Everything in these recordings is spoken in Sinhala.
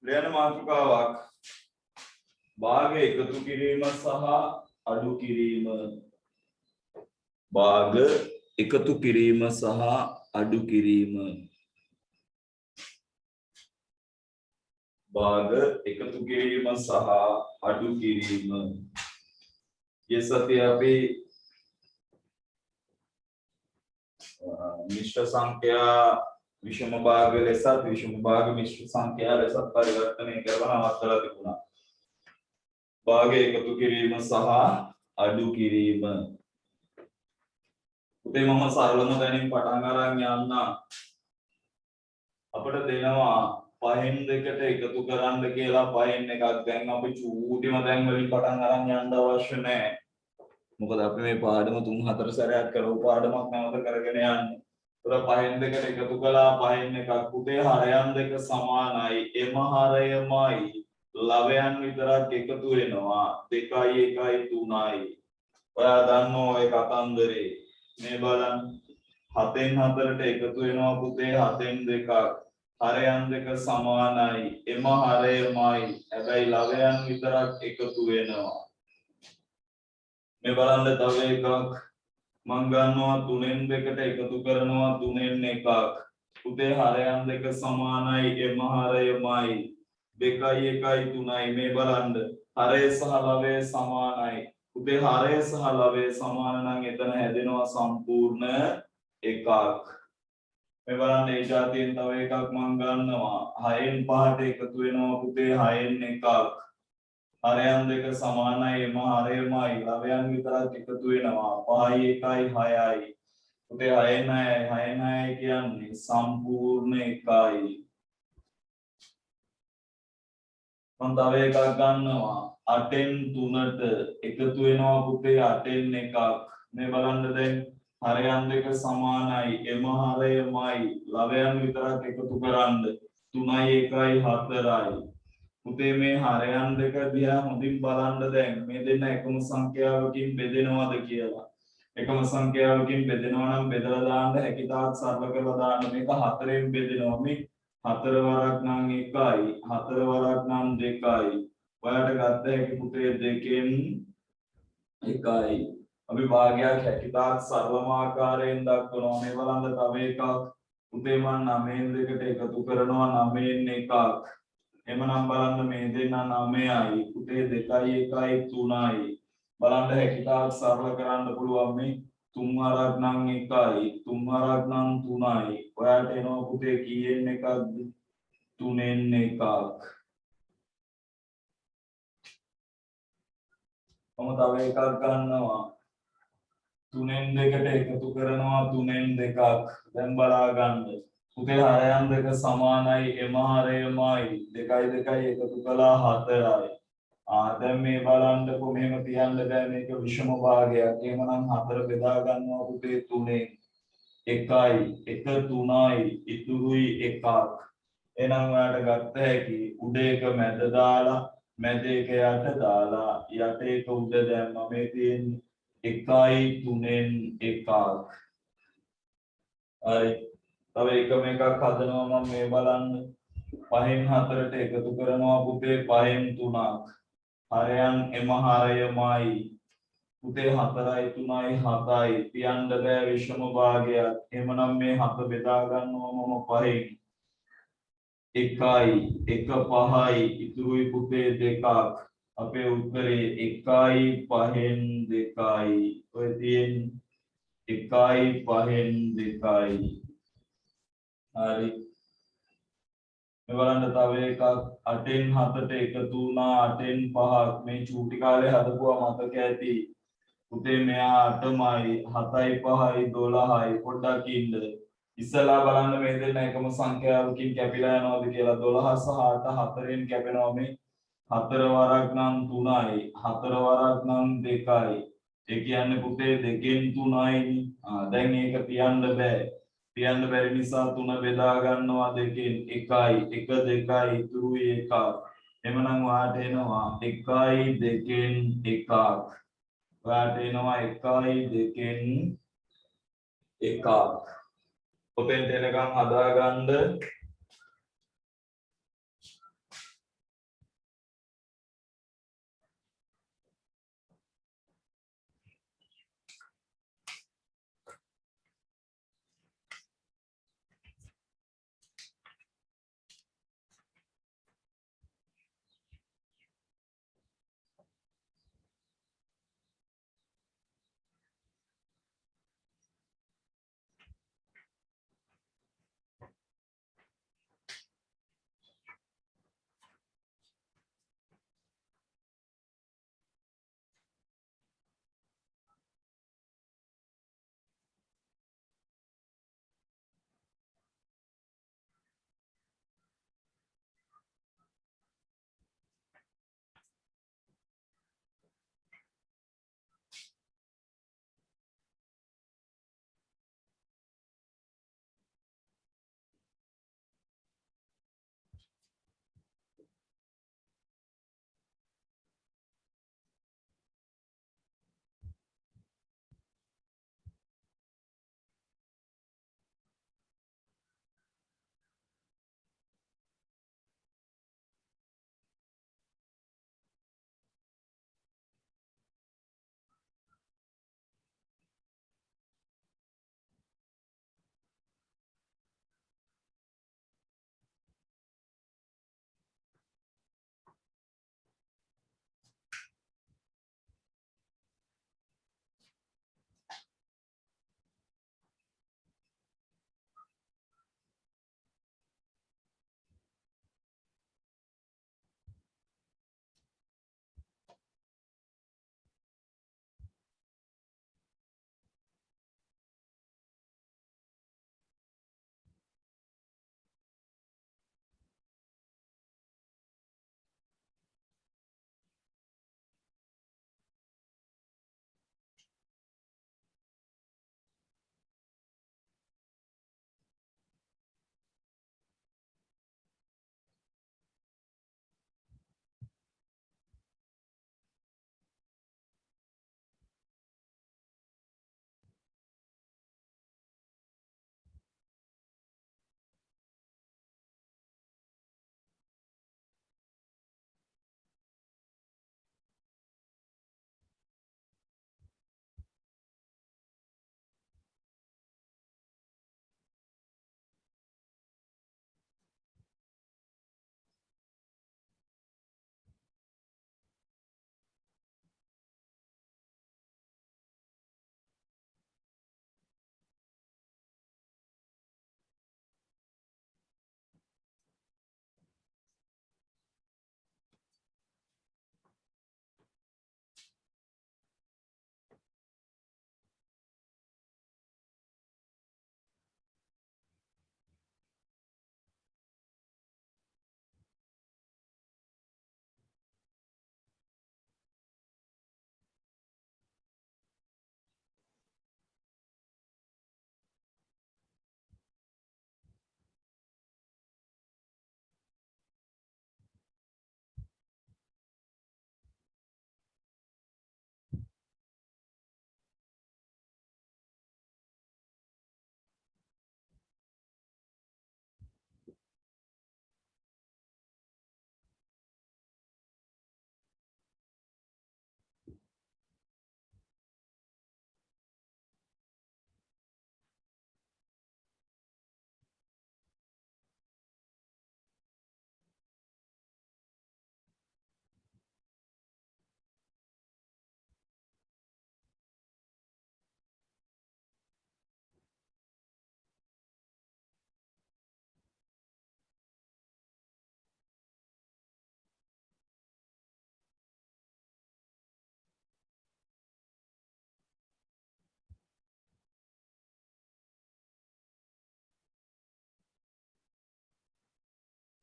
ලියන මාතෘකාවක් භාග එකතු කිරීම සහ අඩු කිරීම භාග එකතු කිරීම සහ අඩු කිරීම භාග එකතු කිරීම සහ අඩු කිරීම ये सत्य अभी मिश्र संख्या विषम भाग लेसा विषम भाग मिश्र संख्या लेसा परिवर्तन करना मात्रा तिपुना भाग एकතු කිරීම සහ අඩු කිරීම උදේ මම සරලම දැනින් පටන් අරන් යන්න අපිට දෙනවා පහෙන් දෙකට එකතු කරන්න කියලා පහෙන් එකක් දැන් අපි චූටිම දැන් වලින් පටන් අරන් යන්න අවශ්‍ය නැහැ මොකද අපි මේ පාඩම 3-4 සැරයක් කරපු පාඩමක් නැවත කරගෙන යන්නේ. ඒතර පහෙන් දෙකට එකතු කළා පහෙන් එකක් උදේ හරයන් දෙක සමානයි එම හරයමයි ලවයන් විතරක් එකතු වෙනවා 2 1 3යි. ඔයා දන්නෝ ඒ කතන්දරේ. මේ බලන්න 7න් 4ට එකතු වෙනවා පුතේ 7න් 2ක්. හරයන් දෙක සමානයි එම හරයමයි. හැබැයි ලවයන් විතරක් එකතු වෙනවා. මේ බලන්න තව එකක් මම ගන්නවා 3න් 2ට එකතු කරනවා 3න් 1ක් උදේ හරයන් දෙක සමානයි එම හරයමයි 2 1 3යි මේ බලන්න හරය සහ ලවය සමානයි උදේ හරය සහ ලවය සමාන නම් එතන හැදෙනවා සම්පූර්ණ එකක් මේ බලන්න ඒ જાතියෙන් තව එකක් මම ගන්නවා 6න් 5ට එකතු වෙනවා පුතේ 6න් 1ක් හරයන් දෙක සමානයි එම හරයමයි ලවයන් විතරක් එකතු වෙනවා 5 1 6යි උදේ 6න් 6යි කියන්නේ සම්පූර්ණ එකයි මම තව එකක් ගන්නවා 8න් 3ට එකතු වෙනවා පුතේ 8න් 1ක් මේ බලන්න දැන් හරයන් දෙක සමානයි එම හරයමයි ලවයන් විතරක් එකතු කරන්න 3 1 4යි පුතේ මේ හරයන් දෙක දිහා හොඳින් බලන්න දැන් මේ දෙන්න එකම සංඛ්‍යාවකින් බෙදෙනවද කියලා. එකම සංඛ්‍යාවකින් බෙදෙනවා නම් බෙදලා දාන්න හැකිතාක් සරල කරලා දාන්න මේක 4ෙන් බෙදෙනවා මේ 4 වරක් නම් 1යි 4 වරක් නම් 2යි. ඔයාලට ගත්ත හැකි පුතේ 2ෙන් 1යි. අපි භාගයක් හැකිතාක් සරලම ආකාරයෙන් දක්වනවා. මේ බලන්න තව එකක් පුතේ මම 9න් 2ට එකතු කරනවා 9න් 1ක් එමනම් බලන්න මේ දෙන්න 9යි පුතේ 2 1 3යි බලන්න හැකිතාක් සරල කරන්න පුළුවන් මේ 3 වරක් නම් 1යි 3 වරක් නම් 3යි ඔයාලට එනවා පුතේ කීයෙන් එකක්ද 3ෙන් 1ක් මම තව එකක් ගන්නවා 3ෙන් 2ට එකතු කරනවා 3ෙන් 2ක් දැන් බලා ගන්න පුතේ හරයන් දෙක සමානයි එම හරයමයි 2 2 එකතු කළා 4යි දැන් මේ බලන්නකො මෙහෙම තියන්න බෑ මේක විෂම භාගයක් එහෙමනම් 4 බෙදා ගන්නවා පුතේ 3ෙන් 1යි 1 3යි ඉතුරුයි 1ක් එහෙනම් ඔයාලට ගත්ත හැකි උඩ එක මැද දාලා මැද එක යට දාලා යට එක උඩ දැම්මා මේ තියෙන්නේ 1යි 3ෙන් 1ක් හරි තව එකම එකක් හදනවා මම මේ බලන්න 5න් 4ට එකතු කරනවා පුතේ 5න් 3ක් හරයන් එම හරයමයි පුතේ 4යි 3යි 7යි තියන්න බෑ විෂම භාගයක් එහෙමනම් මේ 7 බෙදා ගන්නවා මම 5න් 1යි 1 5යි ඉතුරුයි පුතේ 2ක් අපේ උත්තරේ 1යි 5න් 2යි ඔය තියෙන්නේ 1යි 5න් 2යි හරි මේ බලන්න තව එකක් 8න් 7ට එකතු වුණා 8න් 5ක් මේ චූටි කාලේ හදපුවා මතක ඇති පුතේ මෙයා 8මයි 7යි 5යි 12යි පොඩ්ඩක් ඉන්න ඉස්සලා බලන්න මේ දෙන්න එකම සංඛ්‍යාවකින් කැපිලා යනවාද කියලා 12 සහ 8 4ෙන් කැපෙනවා මේ 4 වරක් නම් 3යි 4 වරක් නම් 2යි ඒ කියන්නේ පුතේ 2ෙන් 3යි දැන් ඒක තියන්න බෑ තියන්න බැරි නිසා 3 බෙදා ගන්නවා 2ෙන් 1යි 1 2යි ඉතුරුයි 1ක් එමනම් ඔයාට එනවා 1යි 2ෙන් 1ක් ඔයාට එනවා 1යි 2ෙන් 1ක් ඔතෙන්ට එනකම් හදාගන්න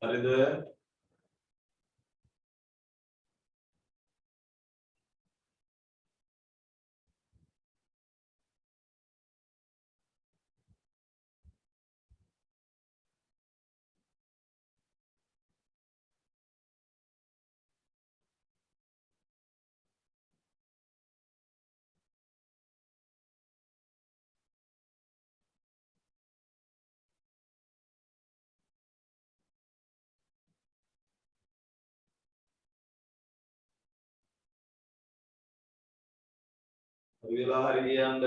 හරිද? හරි වෙලා හරි කියන්න.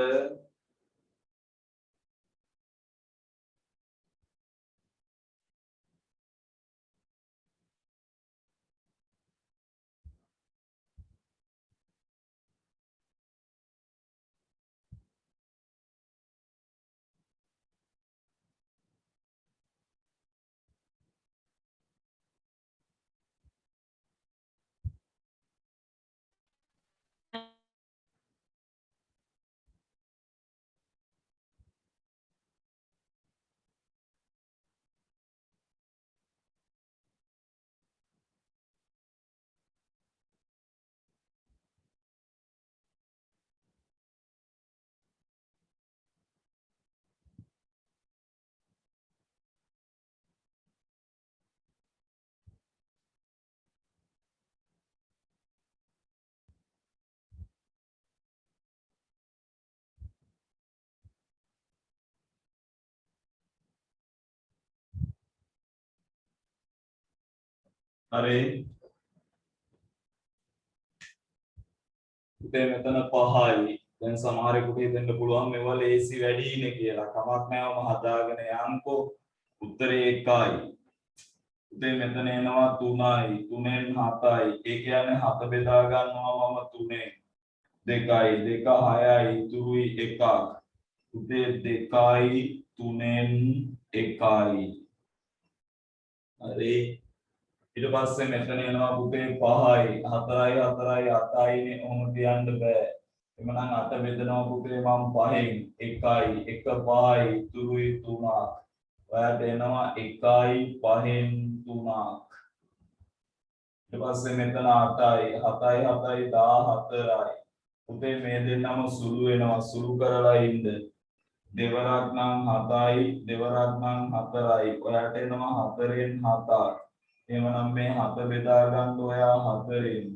හරි. පුතේ මෙතන 5යි. දැන් සමහරෙකුට හිතෙන්න පුළුවන් මේවා ලේසි වැඩිනේ කියලා. කමක් නැහැ මම හදාගෙන යන්කෝ. උත්තරේ 1යි. පුතේ මෙතන එනවා 3යි. 3ෙන් 7යි. ඒ කියන්නේ 7 බෙදා ගන්නවා මම 3ෙන්. 2යි. 2 6යි. ඉතුරුයි 1ක්. පුතේ 2යි 3ෙන් 1යි. හරි. ඊට පස්සේ මෙතන එනවා පුතේ 5යි 4යි 4යි 8යිනේ ඔහොම තියන්න බෑ. එමනම් 8 බෙදනවා පුතේ මම 5න් 1යි 1 5යි ඉතුරුයි 3ක්. ඔයාලට එනවා 1යි 5න් 3ක්. ඊට පස්සේ මෙතන 8යි 7යි 7යි 14යි. පුතේ මේ දෙන්නම සුළු වෙනවා සුළු කරලා ඉන්න. දෙවරක් නම් 7යි දෙවරක් නම් 4යි. ඔයාලට එනවා 4න් 7ක්. එවනම් මේ 7 බෙදා ගන්න ඔයා 4න්.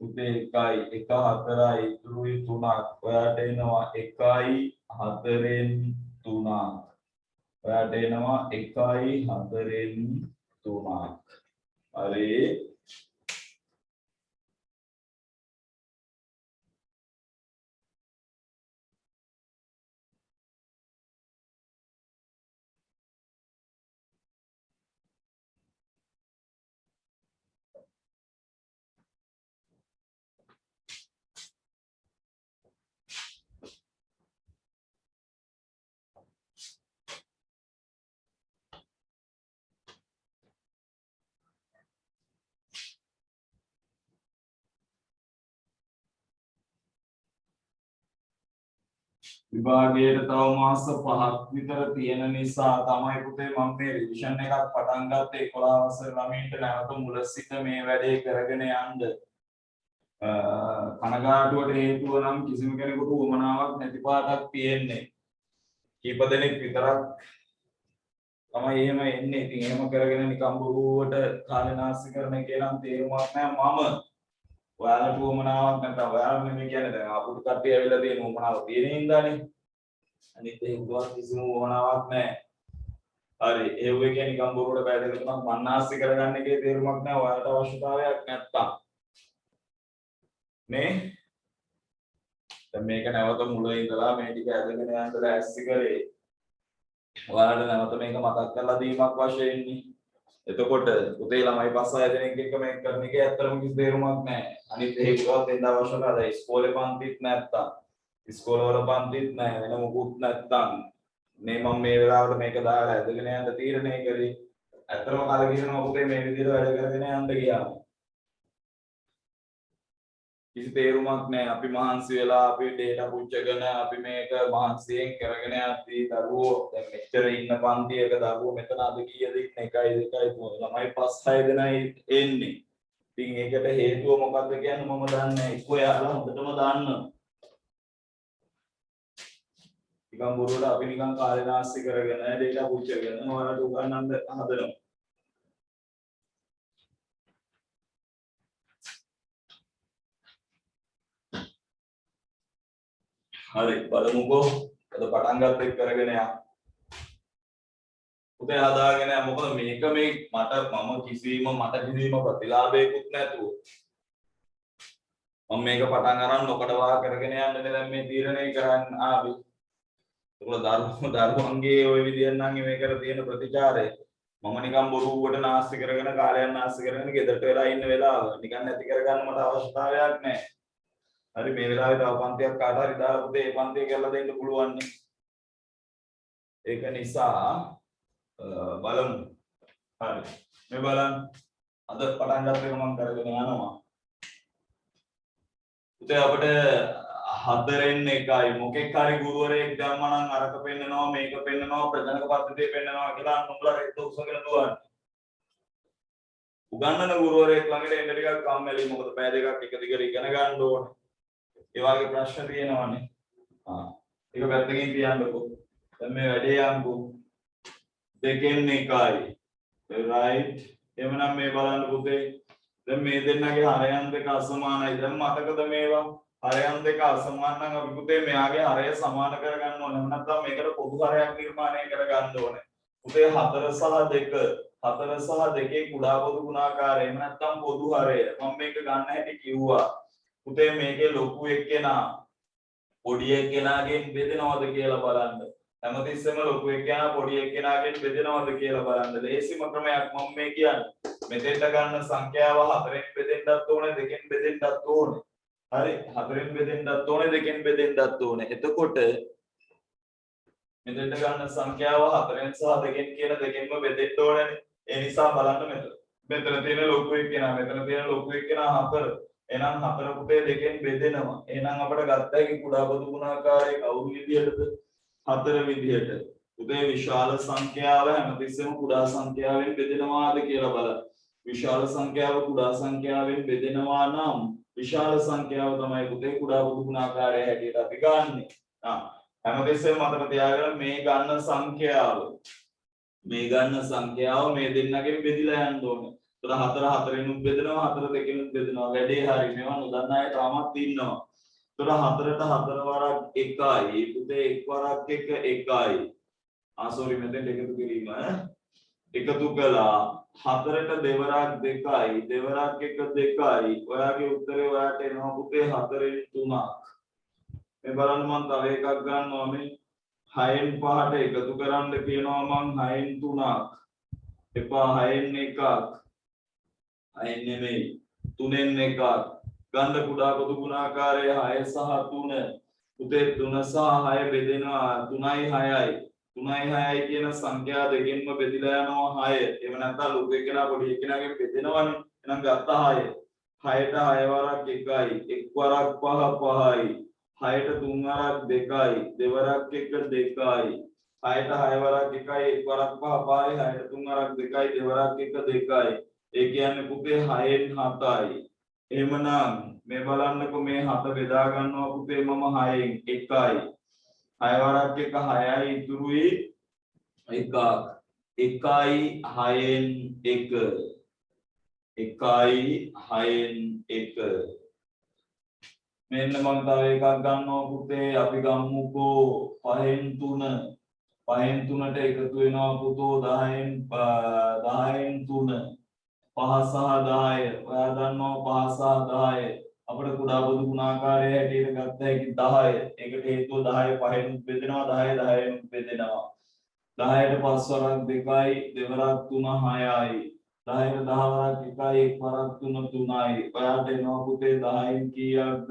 පුතේ 1යි 1 4යි ඉතුරුයි 3ක්. ඔයාට එනවා 1යි 4න් 3ක්. ඔයාට එනවා 1යි 4න් 3ක්. හරි. විභාගයට තව මාස 5ක් විතර තියෙන නිසා තමයි පුතේ මම මේ රිවිෂන් එකක් පටන් ගත්තේ 11 වසර ළමයින්ට නැවත මුල සිට මේ වැඩේ කරගෙන යන්න. කනගාටුවට හේතුව නම් කිසිම කෙනෙකුට උවමනාවක් නැති පාටක් තියෙන්නේ. කීප දෙනෙක් විතරක් තමයි එහෙම එන්නේ. ඉතින් එහෙම කරගෙන නිකම් බොරුවට කාලේ නාස්ති කරන එකේ නම් තේරුමක් නැහැ. මම ඔයාලට උවමනාවක් නැත්නම් ඔයාලා නෙමෙයි කියන්නේ දැන් අපුඩු කට්ටිය ඇවිල්ලා තියෙන උවමනාව තියෙන හින්දානේ. අනිත් ඒ උගවත් කිසිම උවමනාවක් නැහැ. හරි ඒ වගේ කියන්නේ නිකම් බොරුවට බය දෙක තුනක් මන්නාස්ති කරගන්න එකේ තේරුමක් නැහැ. ඔයාලට අවශ්‍යතාවයක් නැත්තම්. නේ? දැන් මේක නැවත මුල ඉඳලා මේ ටික ඇදගෙන යන්න ලෑස්ති කරේ. ඔයාලට නැවත මේක මතක් කරලා දීමක් වශයෙන් නේ. එතකොට පුතේ ළමයි 5-6 දෙනෙක් එක්ක මේක කරන එකේ ඇත්තටම කිසි තේරුමක් නැහැ. අනිත් හේතුවත් දෙන්න අවශ්‍ය නැහැ. ඉස්කෝලේ පන්තිත් නැත්තම් ඉස්කෝලවල පන්තිත් නැහැ වෙන මොකුත් නැත්තම් මේ මම මේ වෙලාවට මේක දාලා ඇදගෙන යන්න තීරණය කරේ. ඇත්තටම කලකිරෙනවා පුතේ මේ විදිහට වැඩ කරගෙන යන්න ගියාම. කිසි තේරුමක් නැහැ. අපි මහන්සි වෙලා අපි data පුච්චගෙන අපි මේක මහන්සියෙන් කරගෙන යද්දී දරුවෝ දැන් මෙච්චර ඉන්න පන්තියක දරුවෝ මෙතන අද කීයද ඉන්නේ 1 2 3 ළමයි 5 6 දෙනයි එන්නේ. ඉතින් ඒකට හේතුව මොකක්ද කියන්නේ මම දන්නේ නැහැ. එක්ක යාළුවා හොඳටම දන්නවා. නිකන් බොරුවට අපි නිකන් කාලේ නාස්ති කරගෙන data පුච්චගෙන ඔයාලට උගන්වන්න හදනවා. හරි බලමුකෝ අද පටන් ගත්ත එක කරගෙන යන්න. උදේ හදාගෙන යන්න. මොකද මේක මම කිසිම ප්‍රතිලාභයක්වත් නැතුව මම මේක පටන් අරන් නොකඩවා කරගෙන යන්න දැන් මේ තීරණය කරන්න ආවේ. ඒක දරුවන්ගේ ওই විදියෙන් නම් මේකට තියෙන ප්‍රතිචාරය මම නිකන් බොරුවට නාස්ති කරගෙන කාලයක් නාස්ති කරගෙන ගෙදරට වෙලා ඉන්න වෙලාව නිකන් නැති කරගන්න මට අවශ්‍යතාවයක් නැහැ. හරි මේ වෙලාවේ තව පන්තියක් කාට හරි දාලා පුතේ මේ පන්තිය කරලා දෙන්න පුළුවන් නේ. ඒක නිසා බලමු. හරි. මේ බලන්න. අද පටන් ගන්න එක මම කරගෙන යනවා. පුතේ අපිට 4න් 1යි මොකෙක් හරි ගුරුවරයෙක් දැම්මා නම් අරක පෙන්නනවා මේක පෙන්නනවා ප්‍රජනක පද්ධතිය පෙන්නනවා කියලා නුඹලා රෙද්ද උස්සගෙන දුවන්නේ. උගන්නන ගුරුවරයෙක් ළඟට එන්න ටිකක් කම්මැලි. මොකද පැය දෙකක් එක දිගට ඉගෙන ගන්න ඕනේ. ඒ වගේ ප්‍රශ්න තියෙනවානේ. ඒක පැත්තකින් තියන්නකෝ. දැන් මේ වැඩේ යන්කෝ. 2න් 1යි. right. එhmenan මේ බලන්න පුතේ. දැන් මේ දෙන්නගේ හරයන් දෙක අසමානයි. දැන් මතකද මේවා? හරයන් දෙක අසමාන නම් අපි පුතේ මෙයාගේ හරය සමාන කරගන්න ඕනේ. නැත්නම් මේකට පොදු හරයක් නිර්මාණය කරගන්න ඕනේ. පුතේ 4 සහ 2 4 සහ 2 කුඩා පොදු ගුණාකාරය. එහෙම නැත්නම් පොදු හරය. මම මේක ගන්න හැටි කිව්වා. පුතේ මේකේ ලොකු එක්කෙනා පොඩි එක්කෙනාගෙන් බෙදෙනවද කියලා බලන්න. හැමතිස්සෙම ලොකු එක්කෙනා පොඩි එක්කෙනාගෙන් බෙදෙනවද කියලා බලන්න. ලේසිම ක්‍රමයක් මම මේ කියන්නේ. මෙතෙන්ට ගන්න සංඛ්‍යාව 4න් බෙදෙන්නත් ඕනේ 2න් බෙදෙන්නත් ඕනේ. හරි 4න් බෙදෙන්නත් ඕනේ 2න් බෙදෙන්නත් ඕනේ. එතකොට මෙතෙන්ට ගන්න සංඛ්‍යාව 4න් සහ 2න් කියන දෙකෙන්ම බෙදෙන්න ඕනේ. ඒ නිසා බලන්න මෙතන තියෙන ලොකු එක්කෙනා මෙතන තියෙන ලොකු එක්කෙනා 4. එහෙනම් 4 පුතේ 2න් බෙදෙනවා. එහෙනම් අපිට ගත්ත හැකි කුඩා පොදු ගුණාකාරයේ කවුරු විදියටද? 4 විදියට. පුතේ විශාල සංඛ්‍යාව හැමතිස්සෙම කුඩා සංඛ්‍යාවෙන් බෙදෙනවාද කියලා බලන්න. විශාල සංඛ්‍යාව කුඩා සංඛ්‍යාවෙන් බෙදෙනවා නම් විශාල සංඛ්‍යාව තමයි පුතේ කුඩා පොදු ගුණාකාරය හැටියට අපි ගන්නෙ. හැමතිස්සෙම මතක තියාගන්න මේ ගන්න සංඛ්‍යාව මේ දෙන්නගෙන් බෙදිලා යන්න ඕනේ. ඒතර 4 4ෙනුත් බෙදෙනවා 4 2ෙනුත් බෙදෙනවා. වැඩේ හරි. මේවා නොදන්න අය තාමත් ඉන්නවා. ඒතර 4ට 4 වරක් 1යි. පුතේ 1 වරක් 1 1යි. සෝරි මෙතෙන් එකතු කිරීම එකතු කළා 4ට 2 වරක් 2යි 2 වරක් 1 2යි. ඔයාගේ උත්තරේ ඔයාට එනවා පුතේ 4න් 3ක්. මේ බලන්න මම තව එකක් ගන්නවා මේ 6න් 5ට එකතු කරන්න කියනවා මම 6න් 3ක්. එපා 6න් 1ක්. 6න් නෙමෙයි 3න් 1ක්. ගන්න කුඩා පොදු ගුණාකාරය 6 සහ 3. පුතේ 3 සහ 6 බෙදෙනවා 3යි 6යි. 3යි 6යි කියන සංඛ්‍යා දෙකෙන්ම බෙදලා යනවා 6. එහෙම නැත්නම් ලොකු එක්කෙනා පොඩි එක්කෙනාගෙන් බෙදෙනවනේ. එහෙනම් ගත්ත 6. 6ට 6 වරක් 1යි. 1 වරක් 5 5යි. 6ට 3 වරක් 2යි. 2 වරක් 1 2යි. 6ට 6 වරක් 1යි. 1 වරක් 5 5යි. 6ට 3 වරක් 2යි. 2 වරක් 1 2යි. ඒ කියන්නේ පුතේ 6න් 7යි. එහෙමනම් මේ බලන්නකො මේ 7 බෙදා ගන්නවා පුතේ මම 6න් 1යි. 6 වරක් 1 6යි ඉතුරුයි 1ක්. 1යි 6න් 1. 1යි 6න් 1. මෙන්න මම තව එකක් ගන්නවා පුතේ අපි ගමුකෝ 5න් 3. 5න් 3ට එකතු වෙනවා පුතෝ 10න් 3. 5 සහ 10. ඔයා දන්නවා 5 සහ 10. අපිට කුඩා පොදු ගුණාකාරය හැටියට ගත්ත හැකි 10. ඒකට හේතුව 10 5න් බෙදෙනවා 10 10න් බෙදෙනවා. 10ට 5 වරක් 2යි 2 වරක් 3 6යි. 10ට 10 වරක් 1යි 1 වරක් 3 3යි. ඔයාට එනවා පුතේ 10න් කීයක්ද?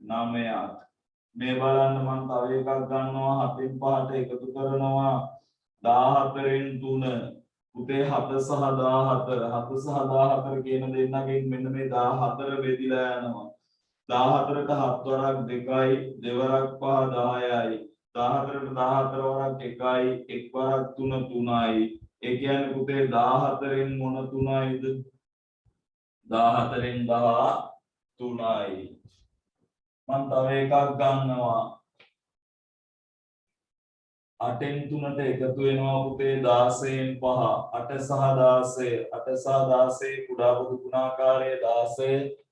9ක්. මේ බලන්න මම තව එකක් ගන්නවා 7න් 5ට එකතු කරනවා 14න් 3. පුතේ 7 සහ 14 7 සහ 14 කියන දෙන්නගෙන් මෙන්න මේ 14 බෙදිලා යනවා. 14ට 7 වරක් 2යි දෙවරක් 5 10යි 14ට 14 වරක් 1යි එක් වරක් 3 3යි ඒ කියන්නේ පුතේ 14න් මොන 3යිද 14න් 13යි මම තව එකක් ගන්නවා 8න් 3ට එකතු වෙනවා පුතේ 16න් 5 8 සහ 16 8 සහ 16 කුඩා පොදු ගුණාකාරය 16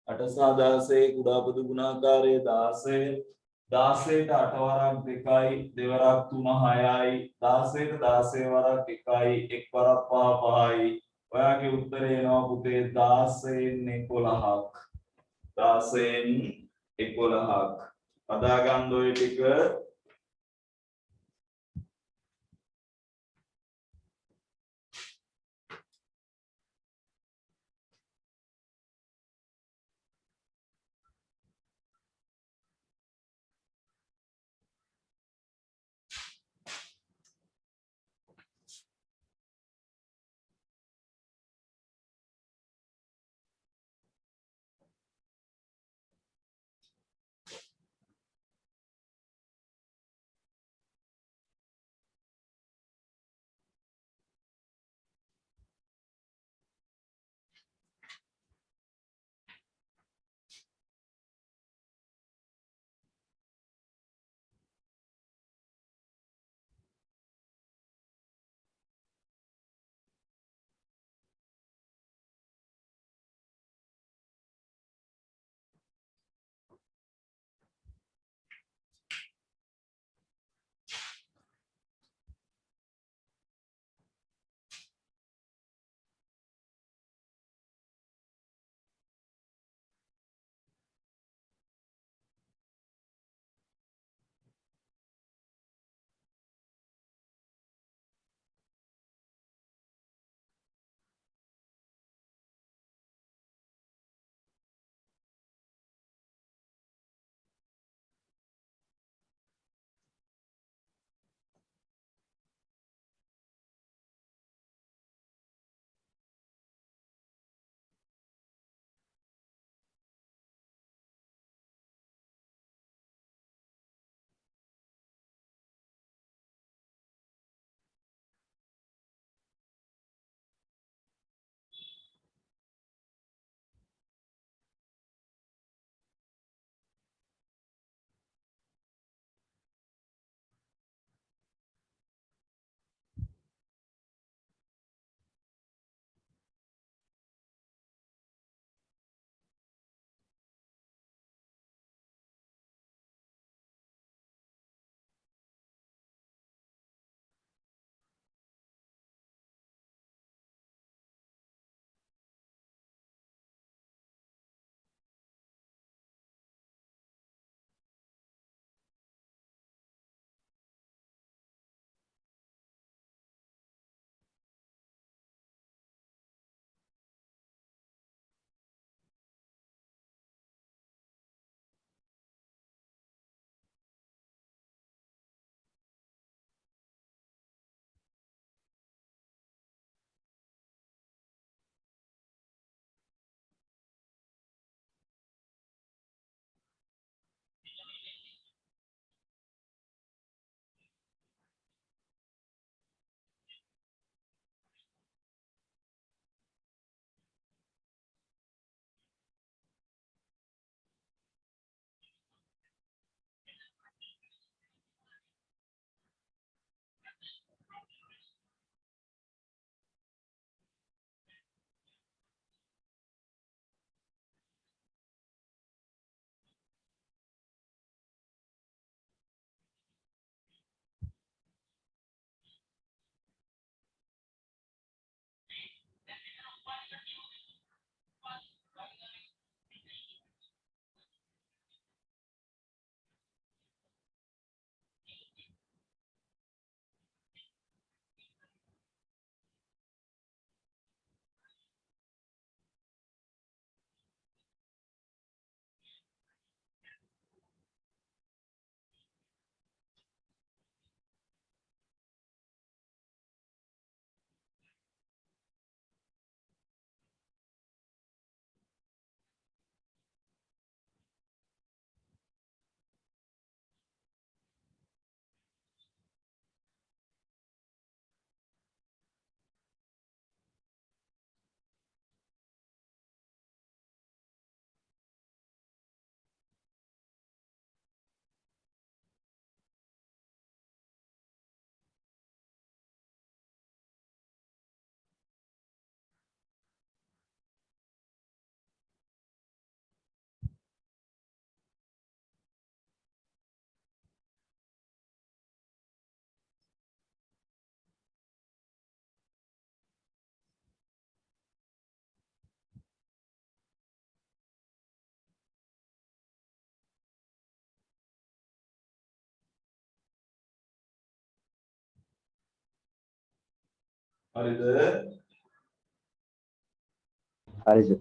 8 සහ 16 කුඩා පොදු ගුණාකාරය 16 16ට 8 වරක් 2යි දෙවරක් 3 6යි 16ට 16 වරක් 1යි එක් වරක් 5 5යි ඔයාගේ උත්තරේ එනවා පුතේ 16න් 11ක් 16න් 11ක් හදා ගන්න ඔය ටික හරිද? හරි සර්.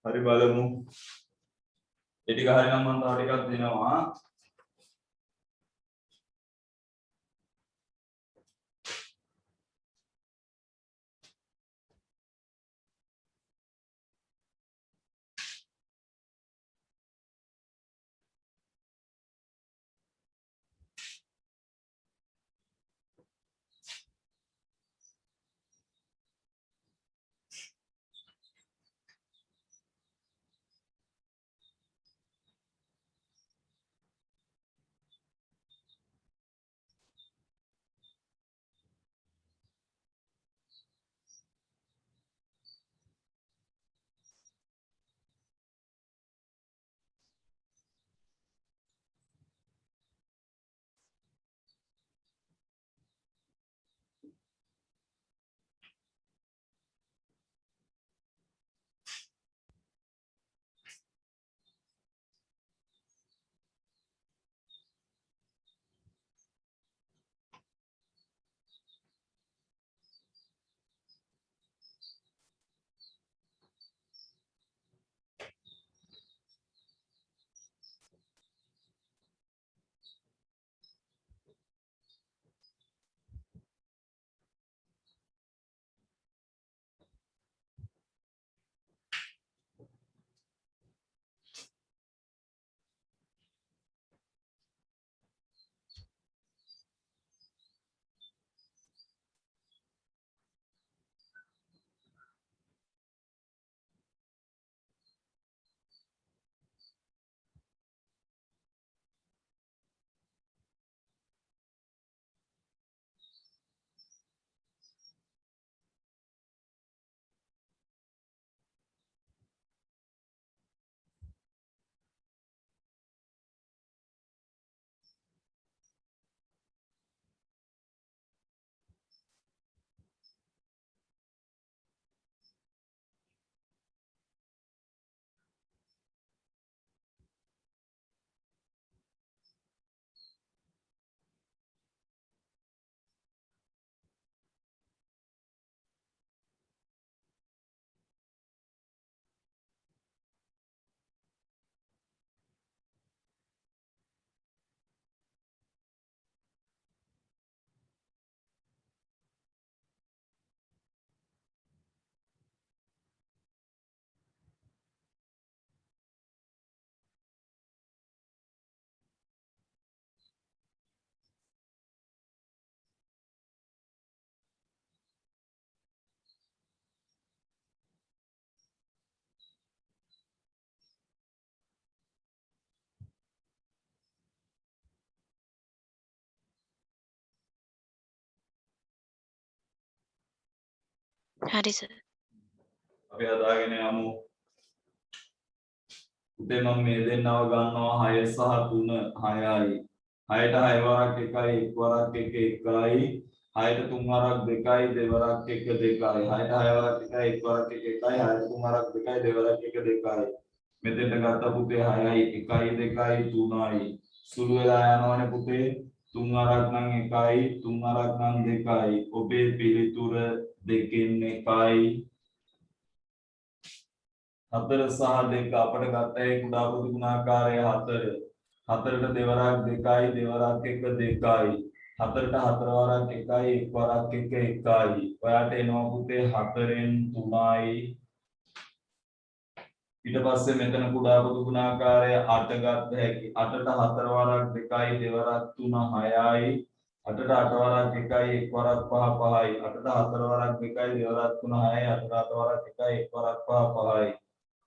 හරි බලමු. ඒ ටික හරිනම් මම තව ටිකක් දෙනවා. හරි සර්. අපි හදාගෙන යමු. උදේ මම මේ දෙන්නව ගන්නවා 6 සහ 3 6යි. 6ට 6 වරක් 1යි 1 වරක් 1 1යි. 6ට 3 වරක් 2යි 2 වරක් 1 2යි. 6ට 6 වරක් 1යි 1 වරක් 1 1යි. 6ට 3 වරක් 2යි 2 වරක් 1 2යි. මෙතෙන්ට ගත්ත පුතේ 6යි 1යි 2යි 3යි. සුළු වෙලා යනවනේ පුතේ. 3 වරක් නම් 1යි 3 වරක් නම් 2යි. ඔබේ පිළිතුර දෙකෙන් 1යි. 4 සහ 2 අපිට ගත්ත ඒ කුඩා පොදු ගුණාකාරය 4. 4ට දෙවරක් 2යි දෙවරක් 1 2යි. 4ට 4 වරක් 1යි 1 වරක් 1 1යි. ඔයාට එනවා පුතේ 4න් 3යි. ඊට පස්සේ මෙතන කුඩා පොදු ගුණාකාරය 8 ගත්ත හැකි. 8ට 4 වරක් 2යි දෙවරක් 3 6යි. 8ට 8 වරක් 1යි 1 වරක් 5 5යි. 8ට 4 වරක් 2යි දෙවරක් 3 6යි. 8ට 8 වරක් 1යි 1 වරක් 5 5යි.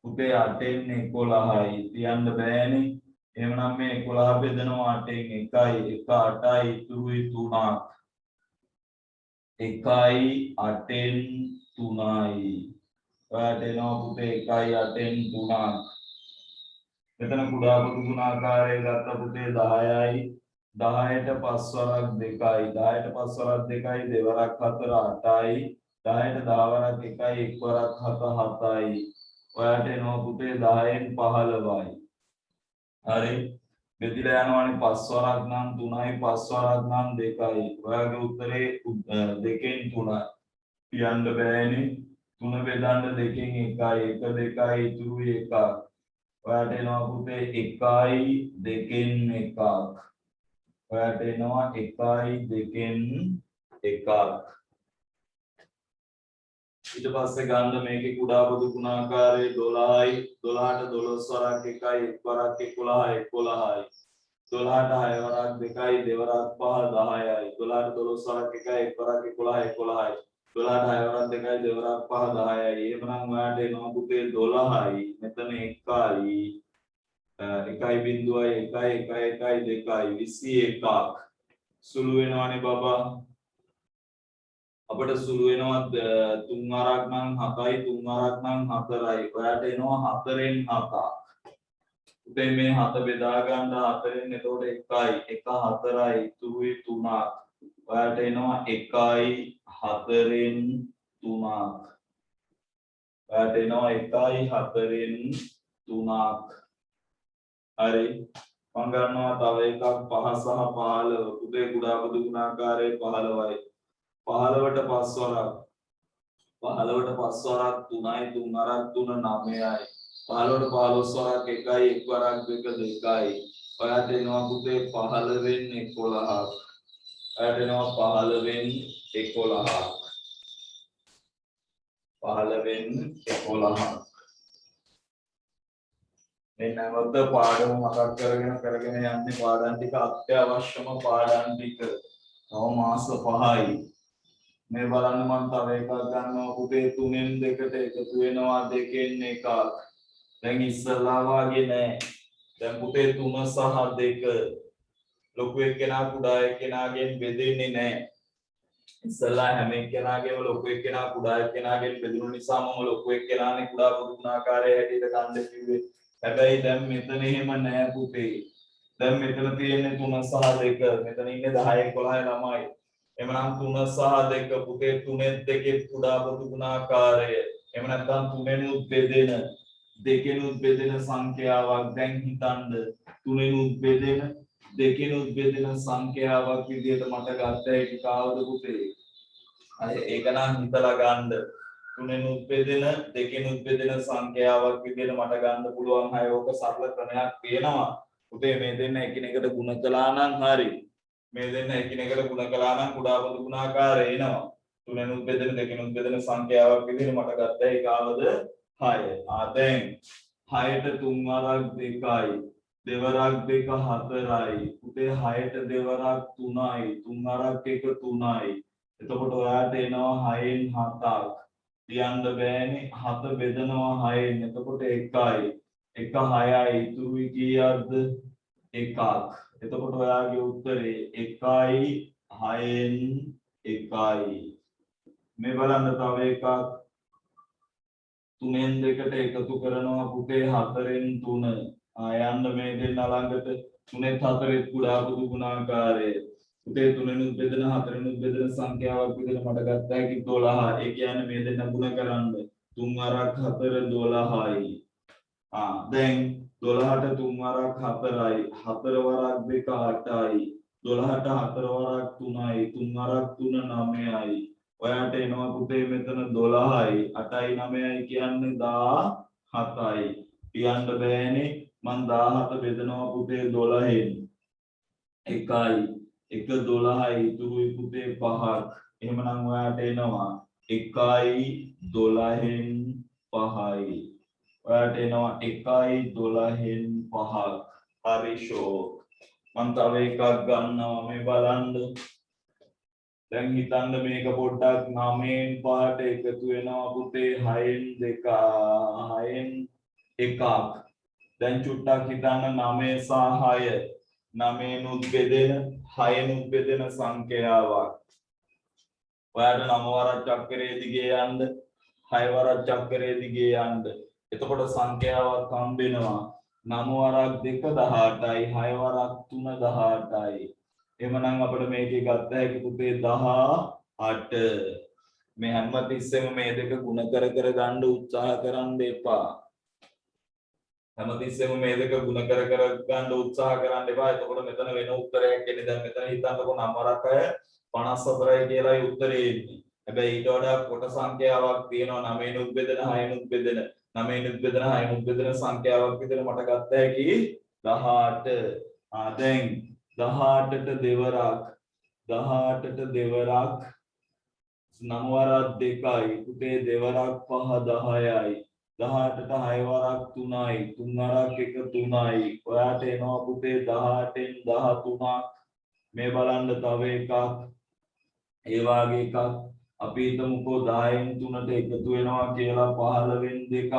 පුතේ 8න් 11යි. තියන්න බෑනේ. එහෙනම් මේ 11 බෙදනවා 8න් 1යි 1 8යි ඉතුරුයි 3ක් 1යි 8න් 3යි ඔයාලට එනවා පුතේ 1යි 8න් 3ක් මෙතන කුඩා පොදු ගුණාකාරය ගත්ත පුතේ 10යි 10ට 5 වරක් 2යි 10ට 5 වරක් 2යි දෙවරක් 4 8යි 10ට 10 වරක් 1යි 1 වරක් 7 7යි ඔයාලට එනවා පුතේ 10න් 15යි හරි බෙදලා යනවානේ 5 වරක් නම් 3යි 5 වරක් නම් 2යි ඔයාගේ උත්තරේ 2කින් 3යි කියන්න බෑනේ 3 බෙදන්න 2කින් 1යි 1 2යි ඉතුරුයි 1ක් ඔයාට එනවා පුතේ 1යි 2කින් 1ක් ඔයාට එනවා 1යි 2කින් 1ක් ඊට පස්සේ ගන්න මේකේ කුඩා පොදු ගුණාකාරය 12යි 12ට 12 වරක් 1යි 1 වරක් 11යි 11යි 12ට 6 වරක් 2යි දෙවරක් 5 10යි 12ට 12 වරක් 1යි 1 වරක් 11යි 11යි 12ට 6 වරක් 2යි දෙවරක් 5 10යි එහෙමනම් ඔයාට එනවා පුතේ 12යි මෙතන 1යි 1.1යි 1යි 1යි 2යි 21ක් සුළු වෙනවානේ බබා අපිට සුළු වෙනවා 3 වරක් නම් 7යි 3 වරක් නම් 4යි ඔයාට එනවා 4න් 7ක් උදේ මේ 7 බෙදා ගන්න 4න් එතකොට 1යි 1 4යි ඉතුරුයි 3ක් ඔයාට එනවා 1යි 4න් 3ක් ඔයාට එනවා 1යි 4න් 3ක් හරි මම ගන්නවා තව එකක් 5 සහ 15 උදේ කුඩා පොදු ගුණාකාරයේ 15යි 15ට 5 වරක් 15ට 5 වරක් 3යි 3 වරක් 3 9යි 15ට 15 වරක් 1යි 1 වරක් 2 2යි ඔයාට එනවා පුතේ 15න් 11ක් ඔයාට එනවා 15න් 11ක් 15න් 11ක් මේ නැවත පාඩම මතක් කරගෙන යන්නේ පාඩම් ටික අත්‍යවශ්‍යම පාඩම් ටික තව මාස 5යි මේ බලන්න මම තව එකක් ගන්නවා පුතේ 3න් 2ට එකතු වෙනවා 2කින් 1ක් දැන් ඉස්සල්ලා වාගේ නෑ දැන් පුතේ 3 සහ 2 ලොකු එක්කෙනා කුඩා එක්කෙනාගෙන් බෙදෙන්නේ නෑ ඉස්සල්ලා හැම එක්කෙනාගේම ලොකු එක්කෙනා කුඩා එක්කෙනාගෙන් බෙදුණු නිසා මම ලොකු එක්කෙනානේ කුඩා පොදු ගුණාකාරය හැටියට ගන්න කිව්වේ හැබැයි දැන් මෙතන එහෙම නෑ පුතේ දැන් මෙතන තියෙන්නේ 3 සහ 2 මෙතන ඉන්නේ 10 11 ළමයි එමනම් 3 සහ 2 පුතේ 3ත් 2ත් කුඩා පොදු ගුණාකාරය එහෙම නැත්නම් 3ෙනුත් බෙදෙන 2කෙනුත් බෙදෙන සංඛ්‍යාවක් දැන් හිතන්න 3ෙනුත් බෙදෙන 2කෙනුත් බෙදෙන සංඛ්‍යාවක් විදිහට මට ගත්ත හැකි කාවද පුතේ අය ඒක නම් හිතලා ගන්න 3ෙනුත් බෙදෙන 2කෙනුත් බෙදෙන සංඛ්‍යාවක් විදිහට මට ගන්න පුළුවන් අය ඕක සරල ක්‍රමයක් තියෙනවා පුතේ මේ දෙන්න එකිනෙකට ගුණ කළා නම් හරි මේ දෙන්න එකිනෙකට ගුණ කළා නම් කුඩා පොදු ගුණාකාරය එනවා 3ෙනුත් බෙදෙන 2කෙනුත් බෙදෙන සංඛ්‍යාවක් විදිහට මට ගත්ත ඒ කාවද 6 දැන් 6ට 3 වරක් 2යි දෙවරක් 2 4යි පුතේ 6ට දෙවරක් 3යි 3 වරක් 1 3යි එතකොට ඔයාට එනවා 6න් 7ක් ලියන්න බෑනේ 7 බෙදනවා 6න් එතකොට 1යි 1 6යි ඉතුරුයි කීයක්ද 1ක් එතකොට ඔයාගේ උත්තරේ 1යි 6න් 1යි මේ බලන්න තව එකක් 3න් 2ට එකතු කරනවා පුතේ 4න් 3 යන්න මේ දෙන්න ළඟට 3ත් 4ත් කුඩා පොදු ගුණාකාරය පුතේ 3නුත් බෙදෙන 4නුත් බෙදෙන සංඛ්‍යාවක් විදිහට මට ගත්ත හැකි 12 ඒ කියන්නේ මේ දෙන්න ගුණ කරන්න 3 වරක් 4 12යි දැන් 12ට 3 වරක් 4යි 4 වරක් 2 8යි 12ට 4 වරක් 3යි 3 වරක් 3 9යි ඔයාට එනවා පුතේ මෙතන 12යි 8යි 9යි කියන්නේ 17යි කියන්න බෑනේ මම 17 බෙදනවා පුතේ 12න් 1යි 1 12යි ඉතුරුයි පුතේ 5ක් එහෙමනම් ඔයාට එනවා 1යි 12න් 5යි ඔයාට එනවා 1යි 12න් 5ක් හරි ෂෝ මම තව එකක් ගන්නවා මේ බලන්න දැන් හිතන්න මේක පොඩ්ඩක් 9න් 5ට එකතු වෙනවා පුතේ 6න් 2 6න් 1ක් දැන් චුට්ටක් හිතන්න 9 සහ 6 9නුත් බෙදෙන 6නුත් බෙදෙන සංඛ්‍යාවක්. ඔයාට 9 වරක් චක්‍රයේ දිගේ යන්න 6 වරක් චක්‍රයේ දිගේ යන්න. එතකොට සංඛ්‍යාවක් හම්බ වෙනවා 9 වරක් 2 18යි 6 වරක් 3 18යි. එhmenan අපිට මේකේ ගත්ත හැකි පුතේ 18. මේ හැම තිස්සෙම මේ දෙක ಗುಣ කර කර ගන්න උත්සාහ කරන්න එපා. හැම තිස්සෙම මේ දෙක ಗುಣ කර කර ගන්න උත්සාහ කරන්න එපා. එතකොට මෙතන වෙන උත්තරයක් එන්නේ. දැන් මෙතන හිතන්නකො 9 වරක් 54යි කියලායි උත්තරේ එන්නේ. හැබැයි ඊට වඩා කොට සංඛ්‍යාවක් තියෙනවා 9නුත් බෙදෙන 6නුත් බෙදෙන 9නුත් බෙදෙන 6නුත් බෙදෙන සංඛ්‍යාවක් විතර මට ගත්ත හැකි 18. දැන් 18ට දෙවරක් 18ට දෙවරක් 9 වරක් 2යි පුතේ දෙවරක් 5 10යි 18ට 6 වරක් 3යි 3 වරක් 1 3යි ඔයාට එනවා පුතේ 18න් 13ක් මේ බලන්න තව එකක් ඒ වාගේ එකක් අපි හිතමුකෝ 10න් 3ට එකතු වෙනවා කියලා 15න් දෙකක්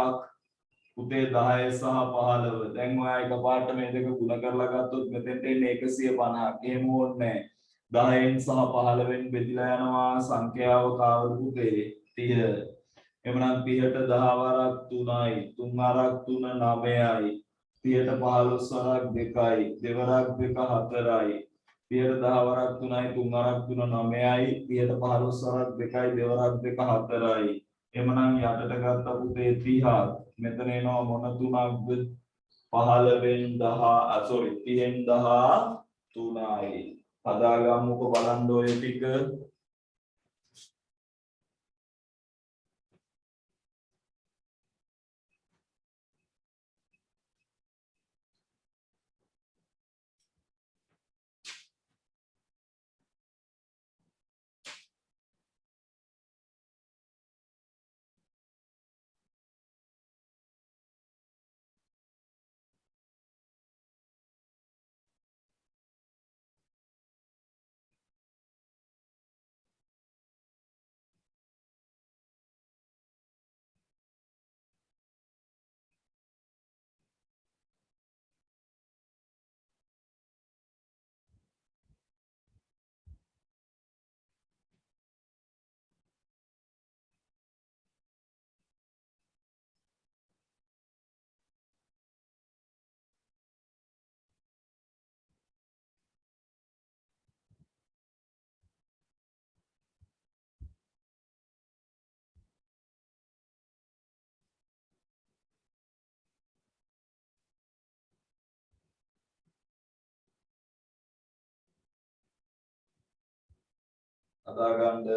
පුතේ 10 සහ 15 දැන් ඔයා එකපාරට මේ දෙක ගුණ කරලා ගත්තොත් මෙතෙන්ට එන්නේ 150ක් එහෙම ඕනේ 10න් සහ 15න් බෙදලා යනවා සංඛ්‍යාව කාවද පුතේ 30 එමනම් 30ට 10 වරක් 3යි 3 වරක් 3 9යි 30ට 15 වරක් 2යි දෙවරක් 2 4යි 30ට 10 වරක් 3යි 3 වරක් 3 9යි 30ට 15 වරක් 2යි දෙවරක් 2 4යි එමනම් යටට ගත්ත පුතේ 30ක් මෙතන එනවා මොන තුනක්ද 15න් 10 sorry 30න් 13යි හදාගමුකෝ බලන්න ඔය ටික හදාගන්න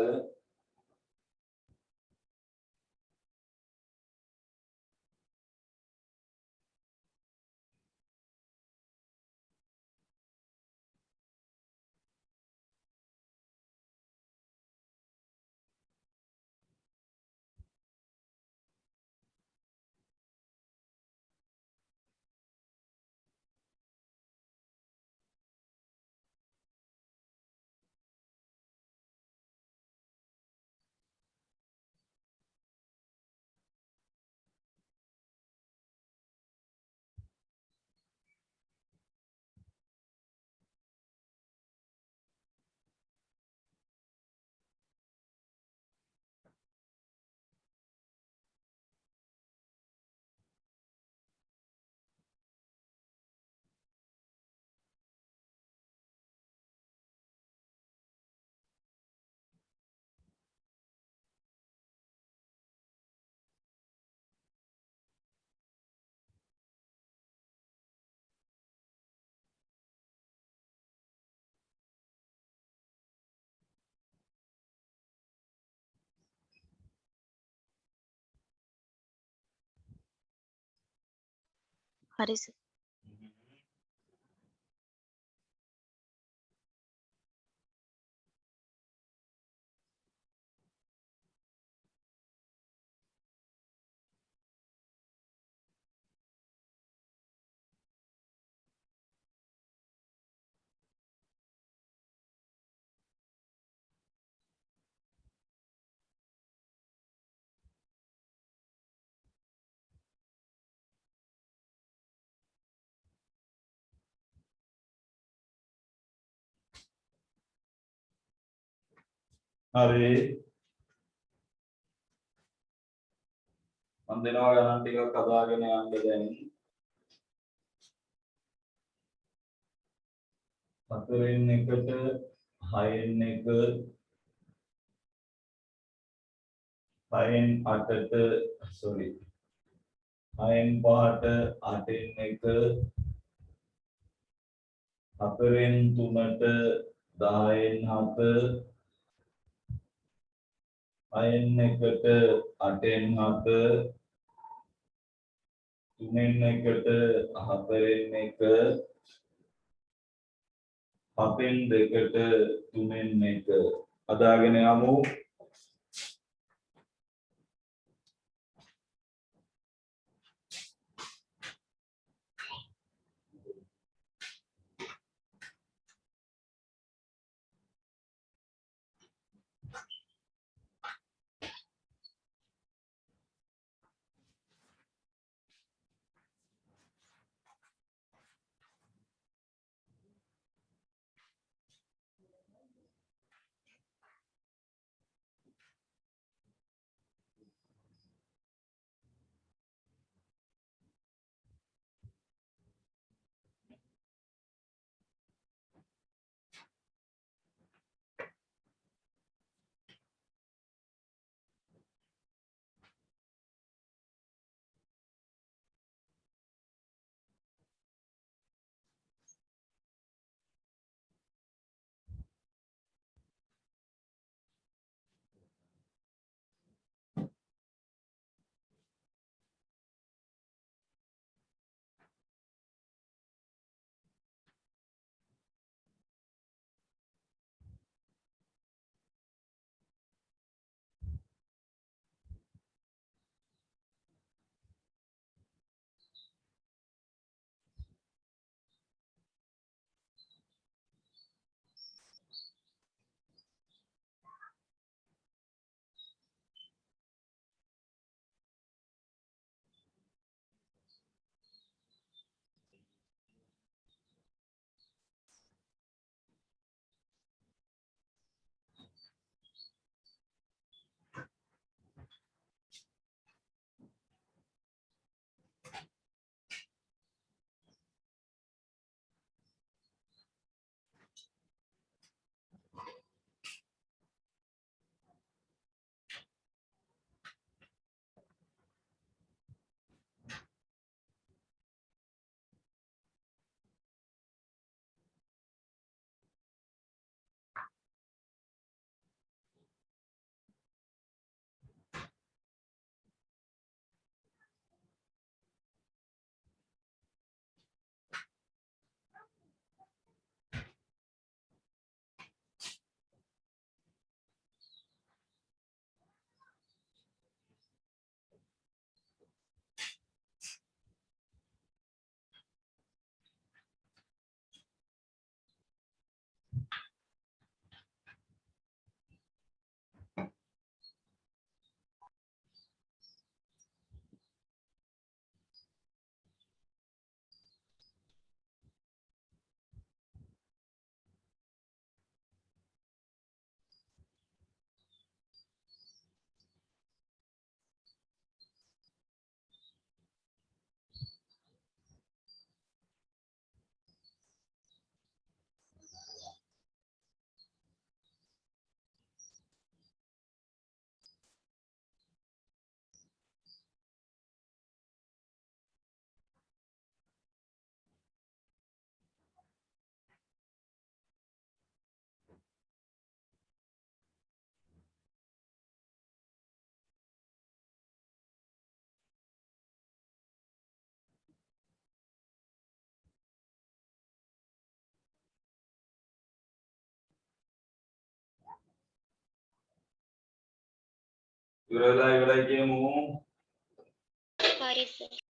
හරි සර්. හරි මම දෙනවා ගණන් ටිකක් හදාගෙන යන්න දැන් හතරෙන් එකට හයෙන් එක හයෙන් අටට sorry හයෙන් පහට අටෙන් එක හතරෙන් තුනට 10න් 7 හයෙන් එකට අටෙන් 7 තුනෙන් එකට හතරෙන් එක හතෙන් දෙකට තුනෙන් එක අදාගෙන යමු ඉවරලා ඉවරයි කියමු හරි සර්.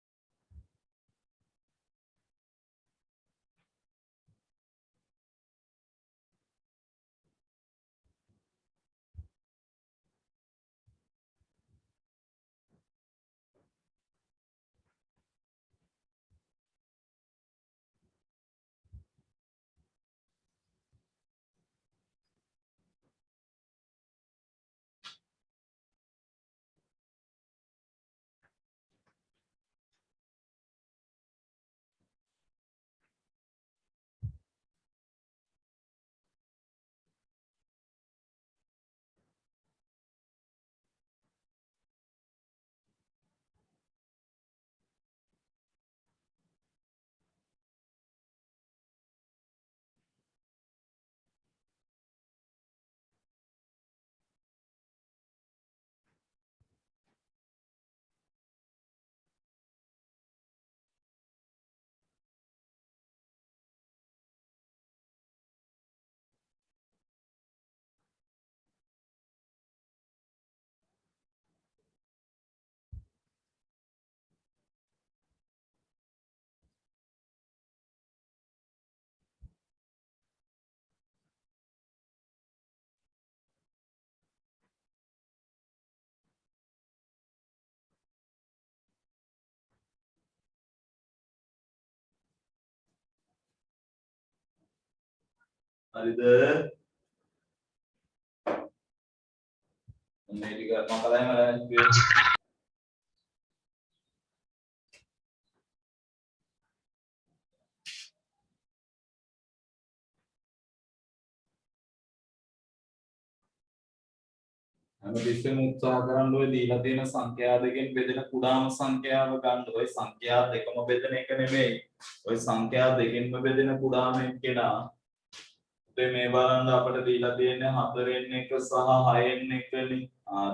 හරිද? මේ ටික මම කලින්ම ලෑස්ති හැමතිස්සෙම උත්සාහ කරන්න ඔය දීලා තියෙන සංඛ්‍යා දෙකෙන් බෙදෙන කුඩාම සංඛ්‍යාව ගන්න. ඔය සංඛ්‍යා දෙකම බෙදෙන එක නෙමෙයි. ඔය සංඛ්‍යා දෙකෙන්ම බෙදෙන කුඩාම එක්කෙනා. මේ බලන්න අපිට දීලා තියෙන්නේ 4න් 1 සහ 6න් 1නේ.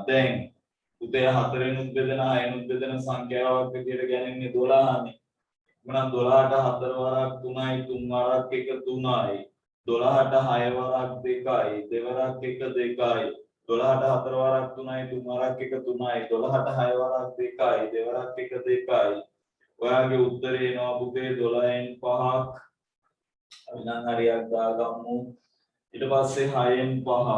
දැන් උදේ 4න් බෙදෙන 6න් බෙදෙන සංඛ්‍යාවක් විදියට ගන්නේ 12නේ. එහෙනම් 12ට 4 වරක් 3යි 3 වරක් 1 3යි. 12ට 6 වරක් 2යි 2 වරක් 1 2යි. 12ට 4 වරක් 3යි 3 වරක් 1 3යි. 12ට 6 වරක් 2යි 2 වරක් 1 2යි. ඔයාගේ උත්තරේ එනවා පුතේ 12න් 5ක්. අපි නම් හරියක් දාගමු. ඊට පස්සේ 6න් 5.